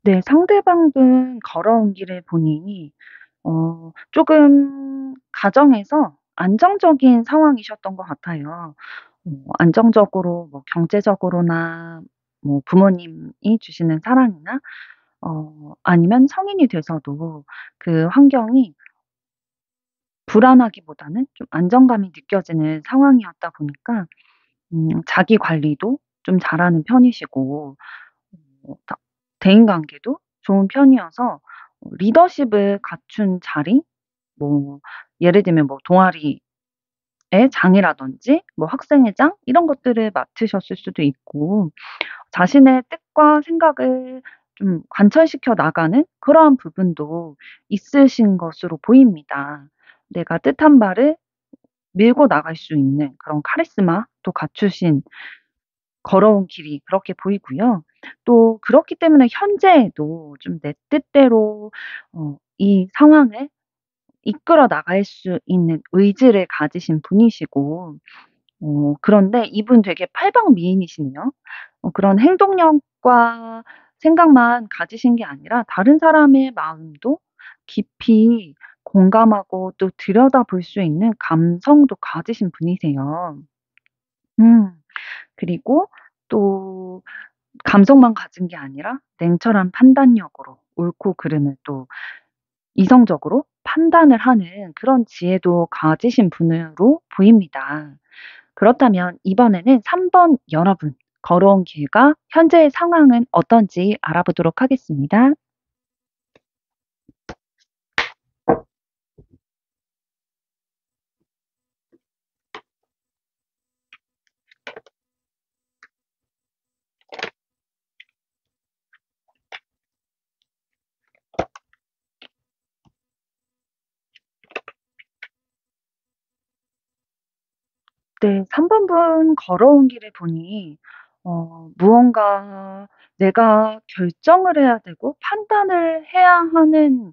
네, 상대방 분 걸어온 길을 보니 쪼금 가정에서 안정적인 상황이셨던 것 같아요. 안정적으로 뭐 경제적으로나 뭐 부모님이 주시는 사랑이나 아니면 성인이 돼서도 그 환경이 불안하기보다는 좀 안정감이 느껴지는 상황이었다 보니까 자기 관리도 좀 잘하는 편이시고, 다 대인 관계도 좋은 편이어서 리더십을 갖춘 자리, 뭐 예를 들면 뭐 동아리의 장이라든지 뭐 학생회장 이런 것들을 맡으셨을 수도 있고, 자신의 뜻과 생각을 좀 관철시켜 나가는 그러한 부분도 있으신 것으로 보입니다. 내가 뜻한 바를 밀고 나갈 수 있는 그런 카리스마도 갖추신, 걸어온 길이 그렇게 보이고요. 또 그렇기 때문에 현재에도 좀 내 뜻대로 이 상황을 이끌어 나갈 수 있는 의지를 가지신 분이시고, 그런데 이분 되게 팔방미인이시네요. 그런 행동력과 생각만 가지신 게 아니라 다른 사람의 마음도 깊이 공감하고 또 들여다볼 수 있는 감성도 가지신 분이세요. 음. 그리고 또 감성만 가진 게 아니라 냉철한 판단력으로 옳고 그름을 또 이성적으로 판단을 하는 그런 지혜도 가지신 분으로 보입니다. 그렇다면 이번에는 3번 여러분 걸어온 길과 현재의 상황은 어떤지 알아보도록 하겠습니다. 네. 3번 분 걸어온 길을 보니 무언가 내가 결정을 해야 되고 판단을 해야 하는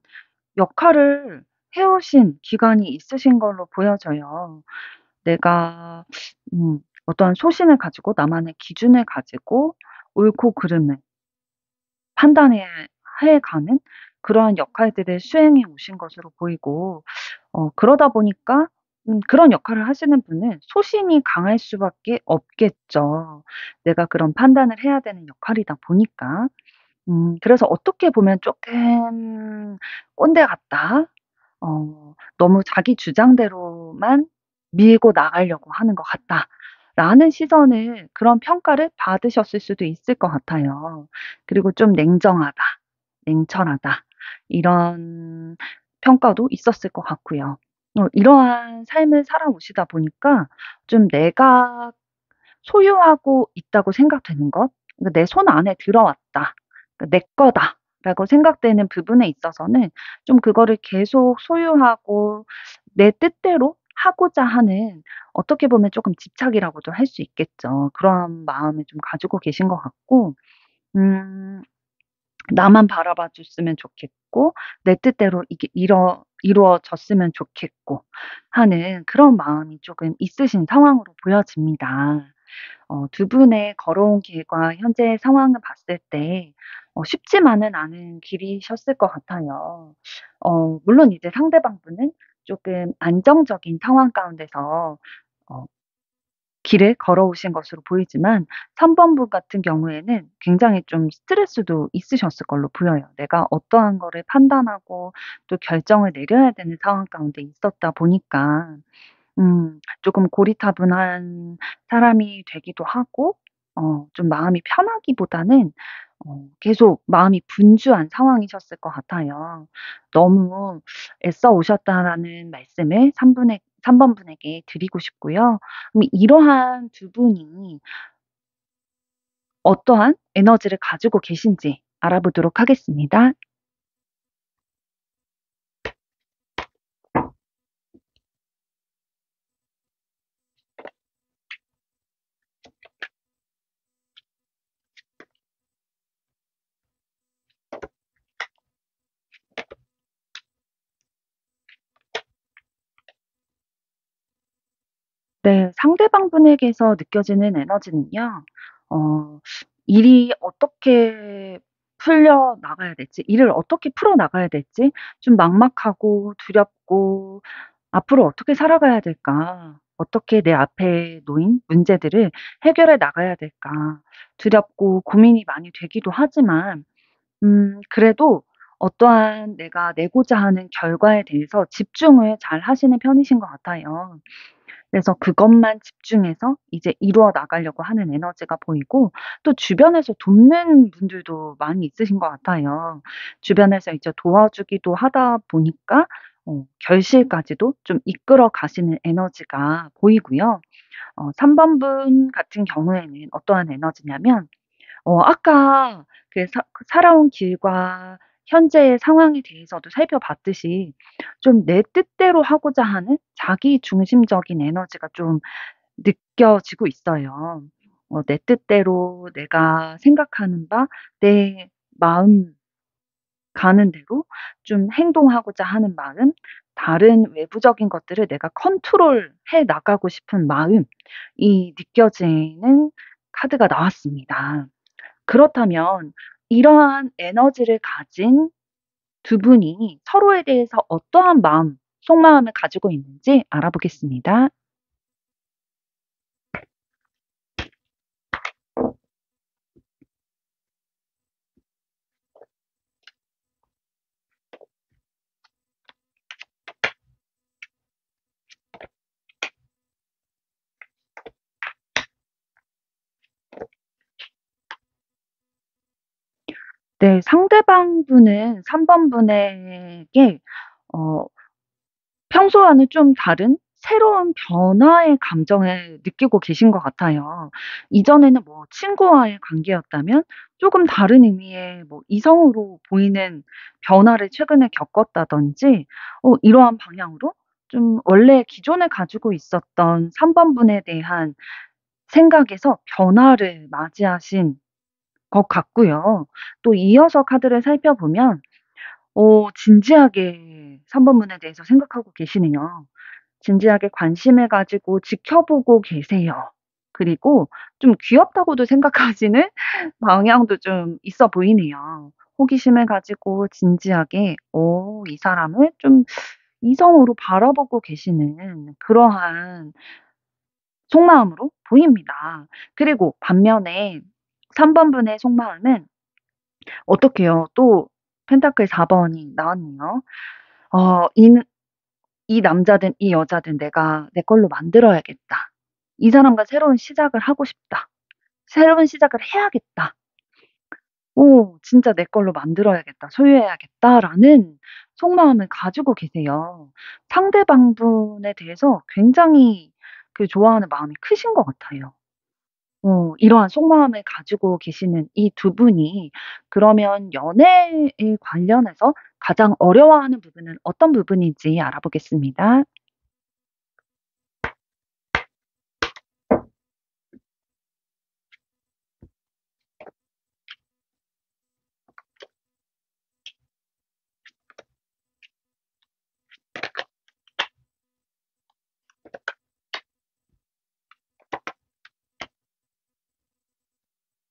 역할을 해 오신 기간이 있으신 걸로 보여져요. 내가 어떤 소신을 가지고 나만의 기준을 가지고 옳고 그름을 판단해 가는 그러한 역할들을 수행해 오신 것으로 보이고, 그러다 보니까 그런 역할을 하시는 분은 소신이 강할 수밖에 없겠죠. 내가 그런 판단을 해야 되는 역할이다 보니까. 그래서 어떻게 보면 쪼끔 '꼰대 같다. 너무 자기 주장대로만 밀고 나가려고 하는 것 같다.'라는 시선을, 그런 평가를 받으셨을 수도 있을 것 같아요. 그리고 좀 '냉정하다. 냉철하다.' 이런 평가도 있었을 것 같고요. 이러한 삶을 살아오시다 보니까 좀 내가 소유하고 있다고 생각되는 것, 그러니까 '내 손 안에 들어왔다. 그러니까 내 거다.'라고 생각되는 부분에 있어서는 좀 그거를 계속 소유하고 내 뜻대로 하고자 하는, 어떻게 보면 쪼끔 집착이라고도 할 수 있겠죠. 그런 마음을 좀 가지고 계신 것 같고, 음 나만 바라봐 줬으면 좋겠고 싶고 내 뜻대로 이게 이루어졌으면 좋겠고 하는 그런 마음이 조금 있으신 상황으로 보여집니다. 두 분의 걸어온 길과 현재의 상황을 봤을 때 쉽지만은 않은 길이셨을 것 같아요. 물론 이제 상대방분은 조금 안정적인 상황 가운데서 어 길을 걸어오신 것으로 보이지만 3 번분 같은 경우에는 굉장히 좀 스트레스도 있으셨을 걸로 보여요. 내가 어떠한 거를 판단하고 또 결정을 내려야 되는 상황 가운데 있었다 보니까 조금 고리타분한 사람이 되기도 하고 좀 마음이 편하기보다는 계속 마음이 분주한 상황이셨을 것 같아요. 너무 애써 오셨다라는 말씀을 3 번분에게 드리고 싶고요. 그럼 이러한 두 분이 어떠한 에너지를 가지고 계신지 알아보도록 하겠습니다. 네. 상대방 분에게서 느껴지는 에너지는요. 어 일이 어떻게 풀려 나가야 될지, 일을 어떻게 풀어 나가야 될지 좀 막막하고 두렵고 '앞으로 어떻게 살아가야 될까? 어떻게 내 앞에 놓인 문제들을 해결해 나가야 될까?' 두렵고 고민이 많이 되기도 하지만 그래도 어떠한 내가 내고자 하는 결과에 대해서 집중을 잘 하시는 편이신 것 같아요. 그래서 그것만 집중해서 이제 이루어 나가려고 하는 에너지가 보이고 또 주변에서 돕는 분들도 많이 있으신 것 같아요. 주변에서 이제 도와주기도 하다 보니까 결실까지도 좀 이끌어 가시는 에너지가 보이고요. 3 번분 같은 경우에는 어떠한 에너지냐면 아까 그 살아온 길과 현재의 상황에 대해서도 살펴봤듯이 좀 내 뜻대로 하고자 하는 자기 중심적인 에너지가 좀 느껴지고 있어요. 내 뜻대로 내가 생각하는 바 내 마음 가는 대로 좀 행동하고자 하는 마음, 다른 외부적인 것들을 내가 컨트롤해 나가고 싶은 마음이 느껴지는 카드가 나왔습니다. 그렇다면 이러한 에너지를 가진 두 분이 서로에 대해서 어떠한 마음, 속마음을 가지고 있는지 알아보겠습니다. 네. 상대방 분은 3 번분에게 어 평소와는 좀 다른 새로운 변화의 감정을 느끼고 계신 것 같아요. 이전에는 뭐 친구와의 관계였다면 쪼금 다른 의미의 뭐 이성으로 보이는 변화를 최근에 겪었다든지 이러한 방향으로 좀 원래 기존에 가지고 있었던 3 번분에 대한 생각에서 변화를 맞이하신 것 같고요. 또 이어서 카드를 살펴보면 진지하게 3 번문에 대해서 생각하고 계시네요. 진지하게 관심을 가지고 지켜보고 계세요. 그리고 좀 귀엽다고도 생각하시는 방향도 좀 있어 보이네요. 호기심을 가지고 진지하게 이 사람을 좀 이성으로 바라보고 계시는 그러한 속마음으로 보입니다. 그리고 반면에 3 번분의 속마음은 어떡해요. 또 펜타클 4 번이 나왔네요. 어 이는 '이 남자든 이 여자든 내가 내 걸로 만들어야겠다. 이 사람과 새로운 시작을 하고 싶다. 새로운 시작을 해야겠다. 진짜 내 걸로 만들어야겠다. 소유해야겠다.'라는 속마음을 가지고 계세요. 상대방분에 대해서 굉장히 좋아하는 마음이 크신 것 같아요. 이러한 속마음을 가지고 계시는 이 두 분이 그러면 연애에 관련해서 가장 어려워하는 부분은 어떤 부분인지 알아보겠습니다.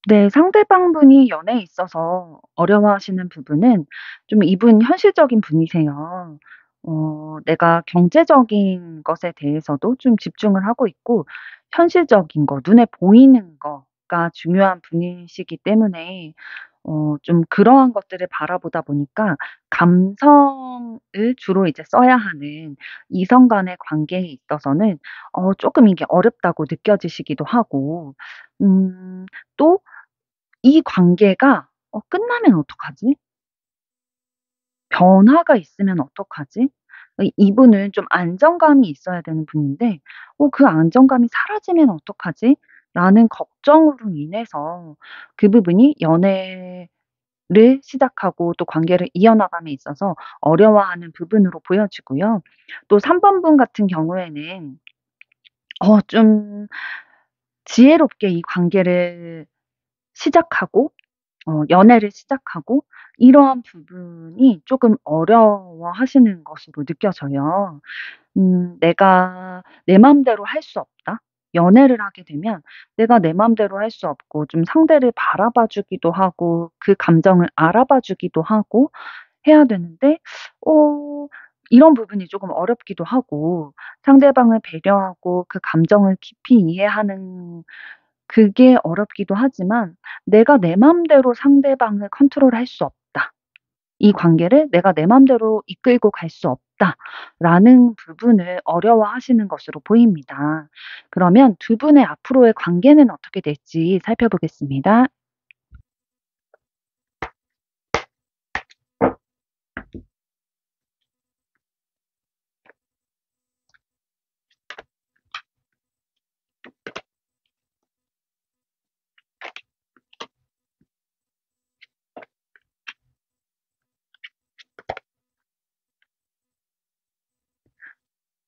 네. 상대방분이 연애에 있어서 어려워하시는 부분은 좀 이분 현실적인 분이세요. 내가 경제적인 것에 대해서도 좀 집중을 하고 있고 현실적인 거 눈에 보이는 거가 중요한 분이시기 때문에 좀 그러한 것들을 바라보다 보니까 감성을 주로 이제 써야 하는 이성 간의 관계에 있어서는 쪼끔 이게 어렵다고 느껴지시기도 하고 또 이 관계가 '끝나면 어떡하지? 변화가 있으면 어떡하지?' 이분은 좀 안정감이 있어야 되는 분인데 '그 안정감이 사라지면 어떡하지?'라는 걱정으로 인해서 그 부분이 연애를 시작하고 또 관계를 이어나감에 있어서 어려워하는 부분으로 보여지고요. 또 3 번분 같은 경우에는 좀 지혜롭게 이 관계를 시작하고 연애를 시작하고 이러한 부분이 쪼금 어려워하시는 것으로 느껴져요. '내가 내 맘대로 할 수 없다.' 연애를 하게 되면 내가 내 맘대로 할 수 없고 좀 상대를 바라봐 주기도 하고 그 감정을 알아봐 주기도 하고 해야 되는데 어 이런 부분이 쪼금 어렵기도 하고 상대방을 배려하고 그 감정을 깊이 이해하는 그게 어렵기도 하지만 '내가 내 맘대로 상대방을 컨트롤할 수 없다. 이 관계를 내가 내 맘대로 이끌고 갈 수 없다.'라는 부분을 어려워하시는 것으로 보입니다. 그러면 두 분의 앞으로의 관계는 어떻게 될지 살펴보겠습니다.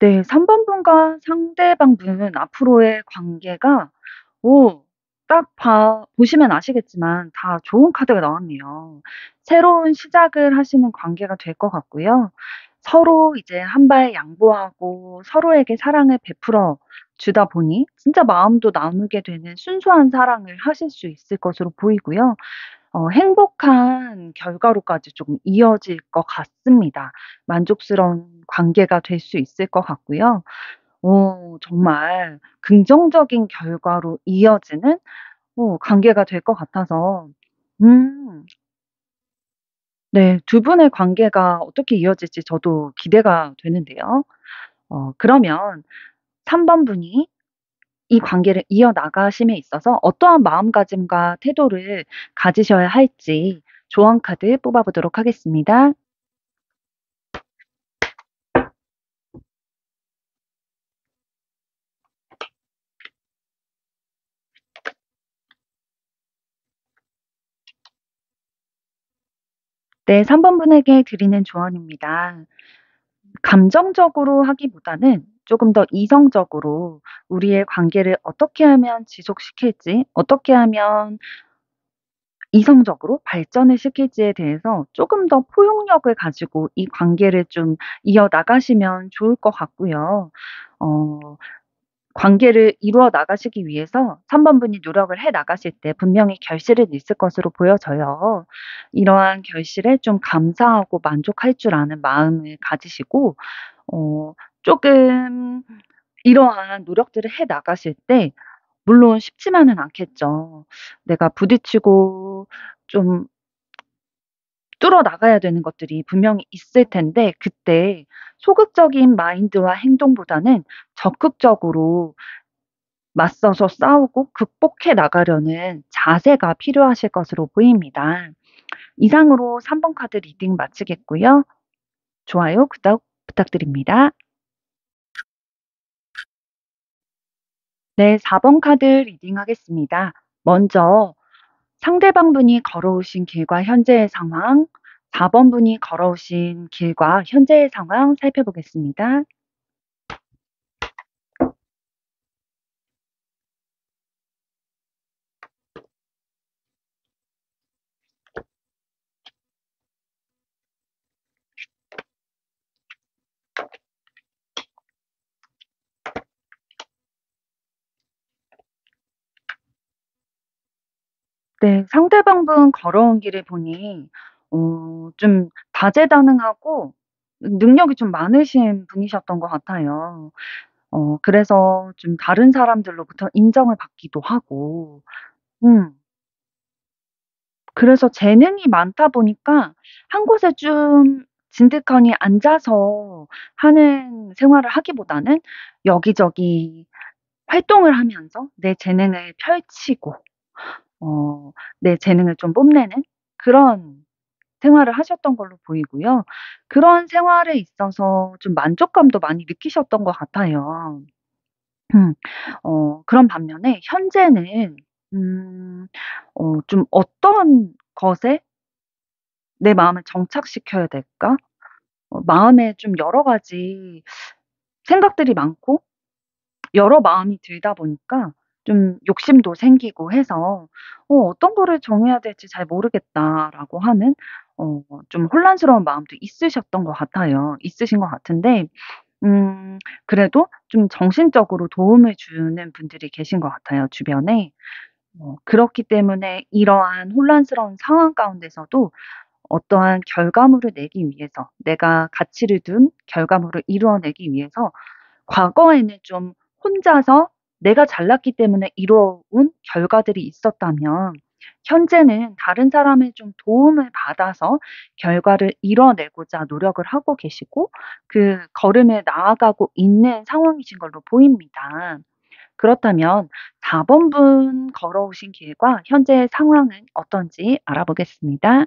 네. 3 번분과 상대방분 앞으로의 관계가 오 딱 보시면 아시겠지만 다 좋은 카드가 나왔네요. 새로운 시작을 하시는 관계가 될 것 같고요. 서로 이제 한 발 양보하고 서로에게 사랑을 베풀어 주다 보니 진짜 마음도 나누게 되는 순수한 사랑을 하실 수 있을 것으로 보이고요. 행복한 결과로까지 조금 이어질 것 같습니다. 만족스러운 관계가 될 수 있을 것 같고요. 정말 긍정적인 결과로 이어지는 관계가 될 것 같아서 음 네 두 분의 관계가 어떻게 이어질지 저도 기대가 되는데요. 그러면 3 번분이 이 관계를 이어나가심에 있어서 어떠한 마음가짐과 태도를 가지셔야 할지 조언 카드 뽑아 보도록 하겠습니다. 네 3 번분에게 드리는 조언입니다. 감정적으로 하기보다는 쪼금 더 이성적으로 우리의 관계를 어떻게 하면 지속시킬지 어떻게 하면 이성적으로 발전을 시킬지에 대해서 쪼금 더 포용력을 가지고 이 관계를 좀 이어나가시면 좋을 것 같고요. 어 관계를 이루어 나가시기 위해서 3 번분이 노력을 해 나가실 때 분명히 결실은 있을 것으로 보여져요. 이러한 결실에 좀 감사하고 만족할 줄 아는 마음을 가지시고 쪼금 이러한 노력들을 해 나가실 때 물론 쉽지만은 않겠죠. 내가 부딪히고 좀 뚫어 나가야 되는 것들이 분명히 있을 텐데 그때 소극적인 마인드와 행동보다는 적극적으로 맞서서 싸우고 극복해 나가려는 자세가 필요하실 것으로 보입니다. 이상으로 3번 카드 리딩 마치겠고요. 좋아요, 구독 부탁드립니다. 네 4번 카드 리딩하겠습니다. 먼저 상대방 분이 걸어오신 길과 현재의 상황, 4 번분이 걸어오신 길과 현재의 상황 살펴보겠습니다. 네. 상대방 분 걸어온 길을 보니 좀 다재다능하고 능력이 좀 많으신 분이셨던 것 같아요. 그래서 좀 다른 사람들로부터 인정을 받기도 하고 음 그래서 재능이 많다 보니까 한 곳에 좀 진득하니 앉아서 하는 생활을 하기보다는 여기저기 활동을 하면서 내 재능을 펼치고 내 재능을 좀 뽐내는 그런 생활을 하셨던 걸로 보이고요. 그런 생활에 있어서 좀 만족감도 많이 느끼셨던 것 같아요. 음. 그런 반면에 현재는 음 좀 '어떤 것에 내 마음을 정착시켜야 될까?' 마음에 좀 여러 가지 생각들이 많고 여러 마음이 들다 보니까 좀 욕심도 생기고 해서 '어떤 거를 정해야 될지 잘 모르겠다.'라고 하는 좀 혼란스러운 마음도 있으셨던 것 같아요. 있으신 것 같은데 그래도 좀 정신적으로 도움을 주는 분들이 계신 것 같아요, 주변에. 그렇기 때문에 이러한 혼란스러운 상황 가운데서도 어떠한 결과물을 내기 위해서 내가 가치를 둔 결과물을 이루어내기 위해서 과거에는 좀 혼자서 내가 잘났기 때문에 이뤄온 결과들이 있었다면 현재는 다른 사람의 좀 도움을 받아서 결과를 이뤄내고자 노력을 하고 계시고 그 걸음을 나아가고 있는 상황이신 걸로 보입니다. 그렇다면 4 번분 걸어오신 길과 현재의 상황은 어떤지 알아보겠습니다.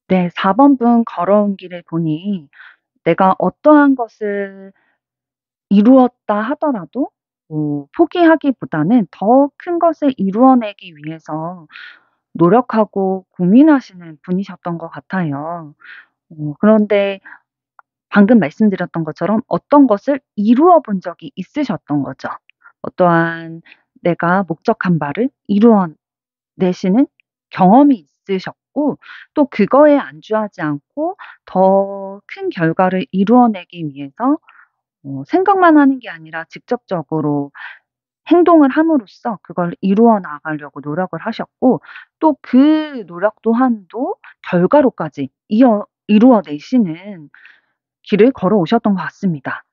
네. 4 번분 걸어온 길을 보니 내가 어떠한 것을 이루었다 하더라도 포기하기보다는 더 큰 것을 이루어내기 위해서 노력하고 고민하시는 분이셨던 것 같아요. 그런데 방금 말씀드렸던 것처럼 어떤 것을 이루어 본 적이 있으셨던 거죠. 어떠한 내가 목적한 바를 이루어 내시는 경험이 있으셨고 또 그거에 안주하지 않고 더 큰 결과를 이루어내기 위해서 생각만 하는 게 아니라 직접적으로 행동을 함으로써 그걸 이루어 나가려고 노력을 하셨고 또 그 노력 또한도 결과로까지 이루어 내시는 길을 걸어오셨던 것 같습니다.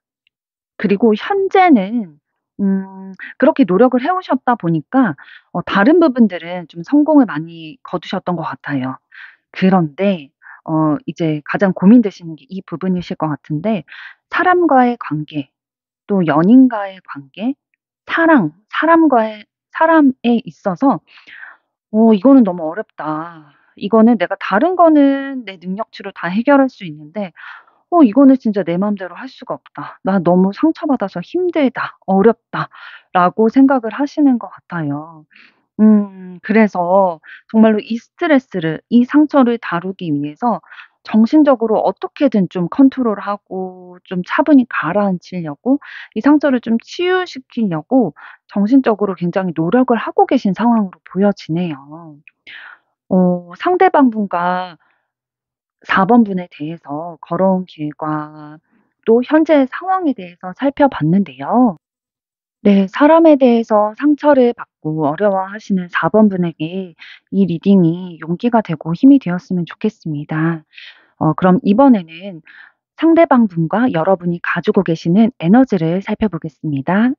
그리고 현재는 그렇게 노력을 해 오셨다 보니까 다른 부분들은 좀 성공을 많이 거두셨던 것 같아요. 그런데 이제 가장 고민되시는 게 이 부분이실 것 같은데 사람과의 관계 또 연인과의 관계, 사람에 있어서 '이거는 너무 어렵다. 이거는 내가 다른 거는 내 능력치로 다 해결할 수 있는데 이거는 진짜 내 맘대로 할 수가 없다. 나 너무 상처받아서 힘들다. 어렵다.'라고 생각을 하시는 것 같아요. 그래서 정말로 이 스트레스를 이 상처를 다루기 위해서 정신적으로 어떻게든 좀 컨트롤하고 좀 차분히 가라앉히려고 이 상처를 좀 치유시키려고 정신적으로 굉장히 노력을 하고 계신 상황으로 보여지네요. 상대방 분과 4 번분에 대해서 걸어온 길과 또 현재의 상황에 대해서 살펴봤는데요. 네. 사람에 대해서 상처를 받고 어려워하시는 4 번분에게 이 리딩이 용기가 되고 힘이 되었으면 좋겠습니다. 그럼 이번에는 상대방 분과 여러분이 가지고 계시는 에너지를 살펴보겠습니다.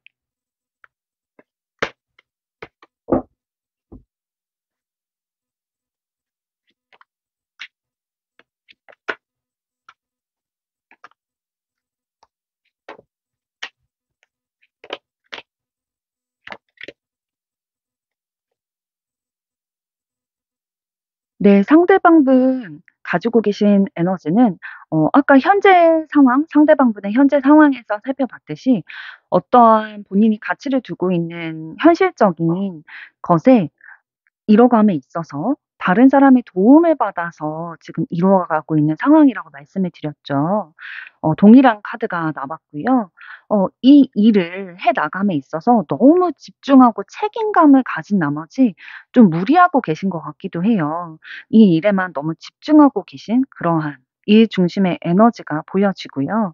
네. 상대방 분 가지고 계신 에너지는 아까 현재 상황 상대방 분의 현재 상황에서 살펴봤듯이 어떠한 본인이 가치를 두고 있는 현실적인 것에 이뤄감에 있어서 다른 사람의 도움을 받아서 지금 이루어가고 있는 상황이라고 말씀을 드렸죠. 동일한 카드가 남았고요. 이 일을 해 나감에 있어서 너무 집중하고 책임감을 가진 나머지 좀 무리하고 계신 것 같기도 해요. 이 일에만 너무 집중하고 계신 그러한 일 중심의 에너지가 보여지고요.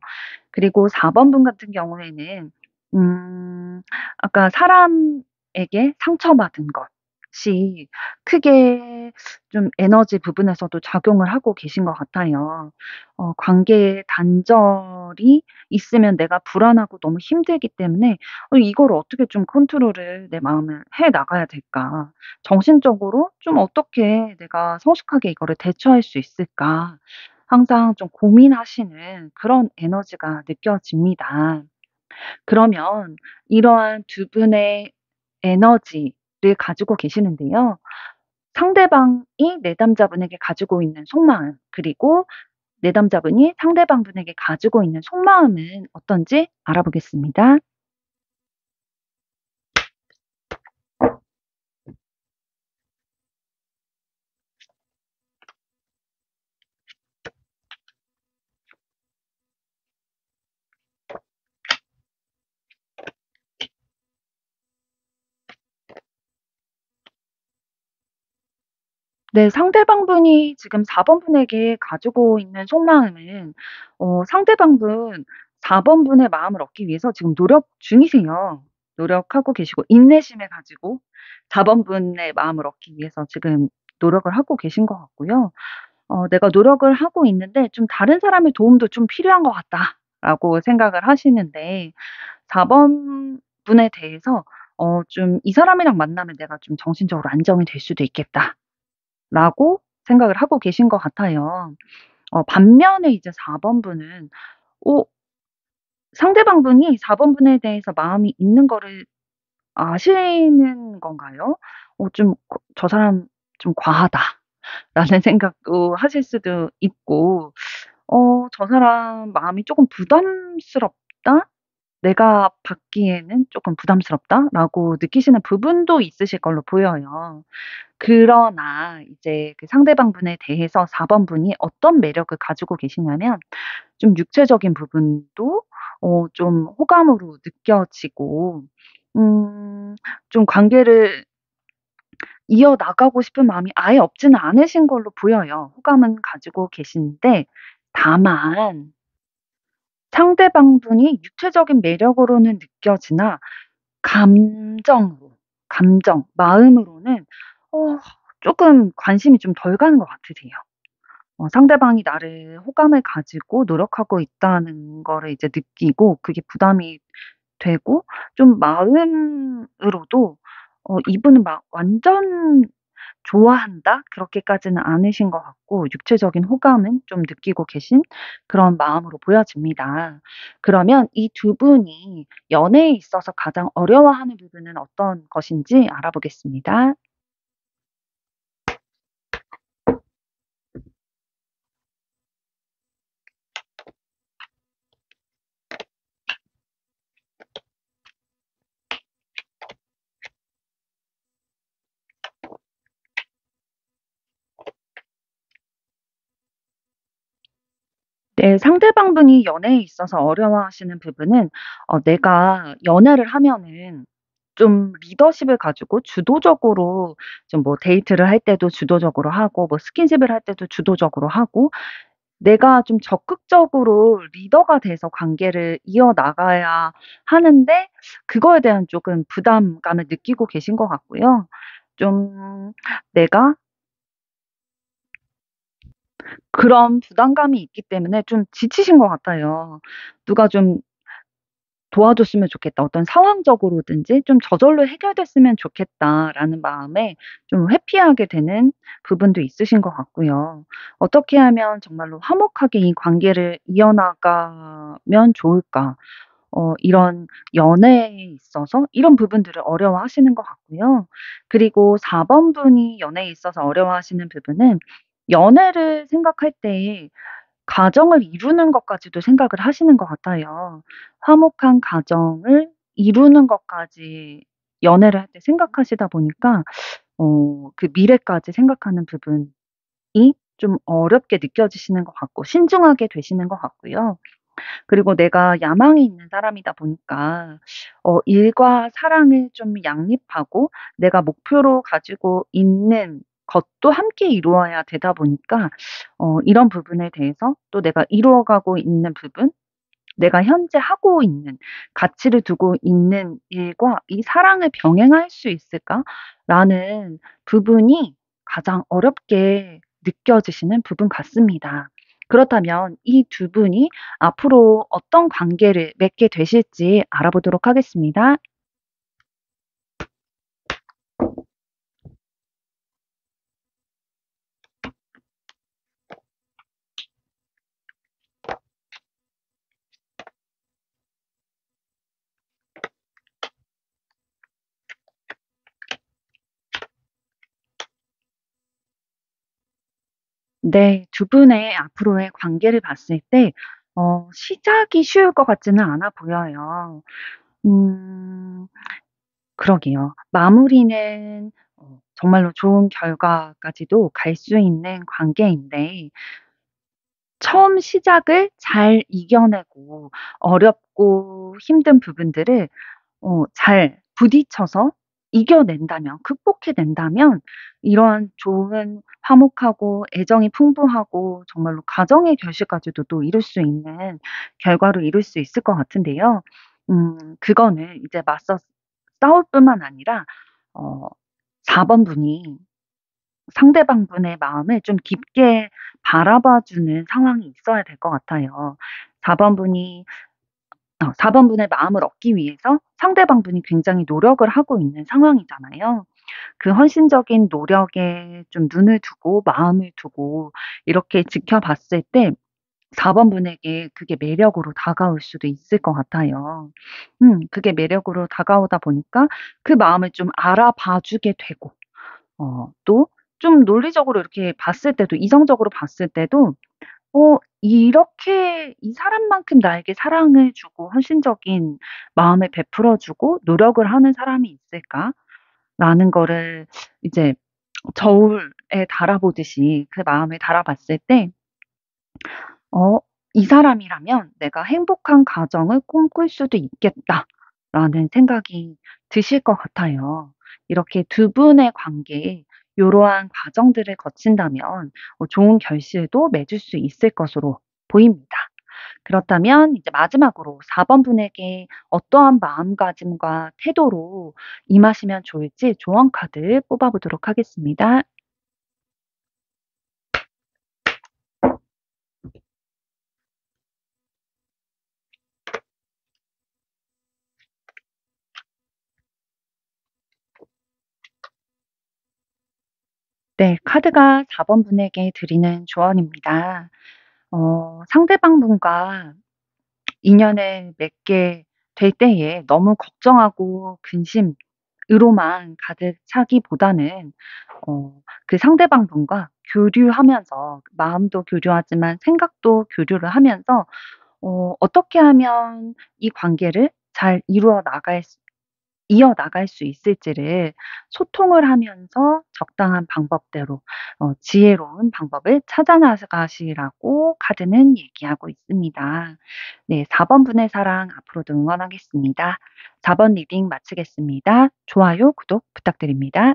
그리고 4 번분 같은 경우에는 음 아까 사람에게 상처받은 것이 크게 좀 에너지 부분에서도 작용을 하고 계신 것 같아요. 관계에 단절이 있으면 내가 불안하고 너무 힘들기 때문에 '이거를 어떻게 좀 컨트롤을 내 마음을 해 나가야 될까? 정신적으로 좀 어떻게 내가 성숙하게 이거를 대처할 수 있을까?' 항상 좀 고민하시는 그런 에너지가 느껴집니다. 그러면 이러한 두 분의 에너지를 가지고 계시는데요. 상대방이 내담자분에게 가지고 있는 속마음, 그리고 내담자분이 상대방분에게 가지고 있는 속마음은 어떤지 알아보겠습니다. 네. 상대방분이 지금 4 번분에게 가지고 있는 속마음은 상대방분 4 번분의 마음을 얻기 위해서 지금 노력 중이세요. 노력하고 계시고 인내심을 가지고 4 번분의 마음을 얻기 위해서 지금 노력을 하고 계신 것 같고요. '내가 노력을 하고 있는데 좀 다른 사람의 도움도 좀 필요한 것 같다.'라고 생각을 하시는데 4 번분에 대해서 좀 '이 사람이랑 만나면 내가 좀 정신적으로 안정이 될 수도 있겠다.' 라고 생각을 하고 계신 것 같아요. 반면에 이제 4 번분은 어 상대방분이 4 번분에 대해서 마음이 있는 거를 아시는 건가요? 좀 '저 사람 좀 과하다.'라는 생각도 하실 수도 있고 '저 사람 마음이 쪼금 부담스럽다. 내가 받기에는 쪼끔 부담스럽다.'라고 느끼시는 부분도 있으실 걸로 보여요. 그러나 이제 그 상대방분에 대해서 4 번분이 어떤 매력을 가지고 계시냐면 좀 육체적인 부분도 좀 호감으로 느껴지고 음 좀 관계를 이어나가고 싶은 마음이 아예 없지는 않으신 걸로 보여요. 호감은 가지고 계신데 다만 상대방분이 육체적인 매력으로는 느껴지나 감정으로 마음으로는 쪼끔 관심이 좀 덜 가는 것 같으세요. 상대방이 나를 호감을 가지고 노력하고 있다는 거를 이제 느끼고 그게 부담이 되고 좀 마음으로도 이분은 막 완전 좋아한다 그렇게까지는 않으신 것 같고 육체적인 호감은 좀 느끼고 계신 그런 마음으로 보여집니다. 그러면 이 두 분이 연애에 있어서 가장 어려워하는 부분은 어떤 것인지 알아보겠습니다. 네. 상대방분이 연애에 있어서 어려워하시는 부분은 내가 연애를 하면은 좀 리더십을 가지고 주도적으로 좀 뭐 데이트를 할 때도 주도적으로 하고 뭐 스킨십을 할 때도 주도적으로 하고 내가 좀 적극적으로 리더가 돼서 관계를 이어나가야 하는데 그거에 대한 쪼금 부담감을 느끼고 계신 것 같고요. 좀 내가 그런 부담감이 있기 때문에 좀 지치신 것 같아요. 누가 좀 도와줬으면 좋겠다. 어떤 상황적으로든지 좀 '저절로 해결됐으면 좋겠다.'라는 마음에 좀 회피하게 되는 부분도 있으신 것 같고요. 어떻게 하면 정말로 화목하게 이 관계를 이어나가면 좋을까? 이런 연애에 있어서 이런 부분들을 어려워하시는 것 같고요. 그리고 4 번분이 연애에 있어서 어려워하시는 부분은 연애를 생각할 때 가정을 이루는 것까지도 생각을 하시는 것 같아요. 화목한 가정을 이루는 것까지 연애를 할 때 생각하시다 보니까 그 미래까지 생각하는 부분이 좀 어렵게 느껴지시는 것 같고 신중하게 되시는 것 같고요. 그리고 내가 야망이 있는 사람이다 보니까 일과 사랑을 좀 양립하고 내가 목표로 가지고 있는 것도 함께 이루어야 되다 보니까 이런 부분에 대해서 또 내가 이루어가고 있는 부분, 내가 현재 하고 있는 가치를 두고 있는 일과 이 사랑을 병행할 수 있을까라는 부분이 가장 어렵게 느껴지시는 부분 같습니다. 그렇다면 이 두 분이 앞으로 어떤 관계를 맺게 되실지 알아보도록 하겠습니다. 네. 두 분의 앞으로의 관계를 봤을 때 시작이 쉬울 것 같지는 않아 보여요. 음. 그러게요. 마무리는 정말로 좋은 결과까지도 갈 수 있는 관계인데 처음 시작을 잘 이겨내고 어렵고 힘든 부분들을 잘 부딪혀서 이겨낸다면 극복해낸다면 이러한 좋은 화목하고 애정이 풍부하고 정말로 가정의 결실까지도 또 이룰 수 있는 결과로 이룰 수 있을 것 같은데요. 그거는 이제 맞서 싸울 뿐만 아니라 어 4번 분이 상대방 분의 마음을 좀 깊게 바라봐 주는 상황이 있어야 될 것 같아요. 4번 분이 4번 분의 마음을 얻기 위해서 상대방 분이 굉장히 노력을 하고 있는 상황이잖아요. 그 헌신적인 노력에 좀 눈을 두고 마음을 두고 이렇게 지켜봤을 때 4번 분에게 그게 매력으로 다가올 수도 있을 것 같아요. 그게 매력으로 다가오다 보니까 그 마음을 좀 알아봐 주게 되고 또 좀 논리적으로 이렇게 봤을 때도 이성적으로 봤을 때도 이렇게 이 사람만큼 나에게 사랑을 주고 헌신적인 마음을 베풀어 주고 노력을 하는 사람이 있을까?'라는 거를 이제 저울에 달아보듯이 그 마음을 달아봤을 때 어 '이 사람이라면 내가 행복한 가정을 꿈꿀 수도 있겠다.'라는 생각이 드실 것 같아요. 이렇게 두 분의 관계에 요러한 과정들을 거친다면 좋은 결실도 맺을 수 있을 것으로 보입니다. 그렇다면 이제 마지막으로 4번 분에게 어떠한 마음가짐과 태도로 임하시면 좋을지 조언 카드 뽑아 보도록 하겠습니다. 네. 카드가 4번 분에게 드리는 조언입니다. 상대방 분과 인연을 맺게 될 때에 너무 걱정하고 근심으로만 가득 차기보다는 그 상대방 분과 교류하면서 마음도 교류하지만 생각도 교류를 하면서 어떻게 하면 이 관계를 잘 이어나갈 수 있을지를 소통을 하면서 적당한 방법대로 지혜로운 방법을 찾아 나가시라고 카드는 얘기하고 있습니다. 네. 4번 분의 사랑 앞으로도 응원하겠습니다. 4번 리딩 마치겠습니다. 좋아요, 구독 부탁드립니다.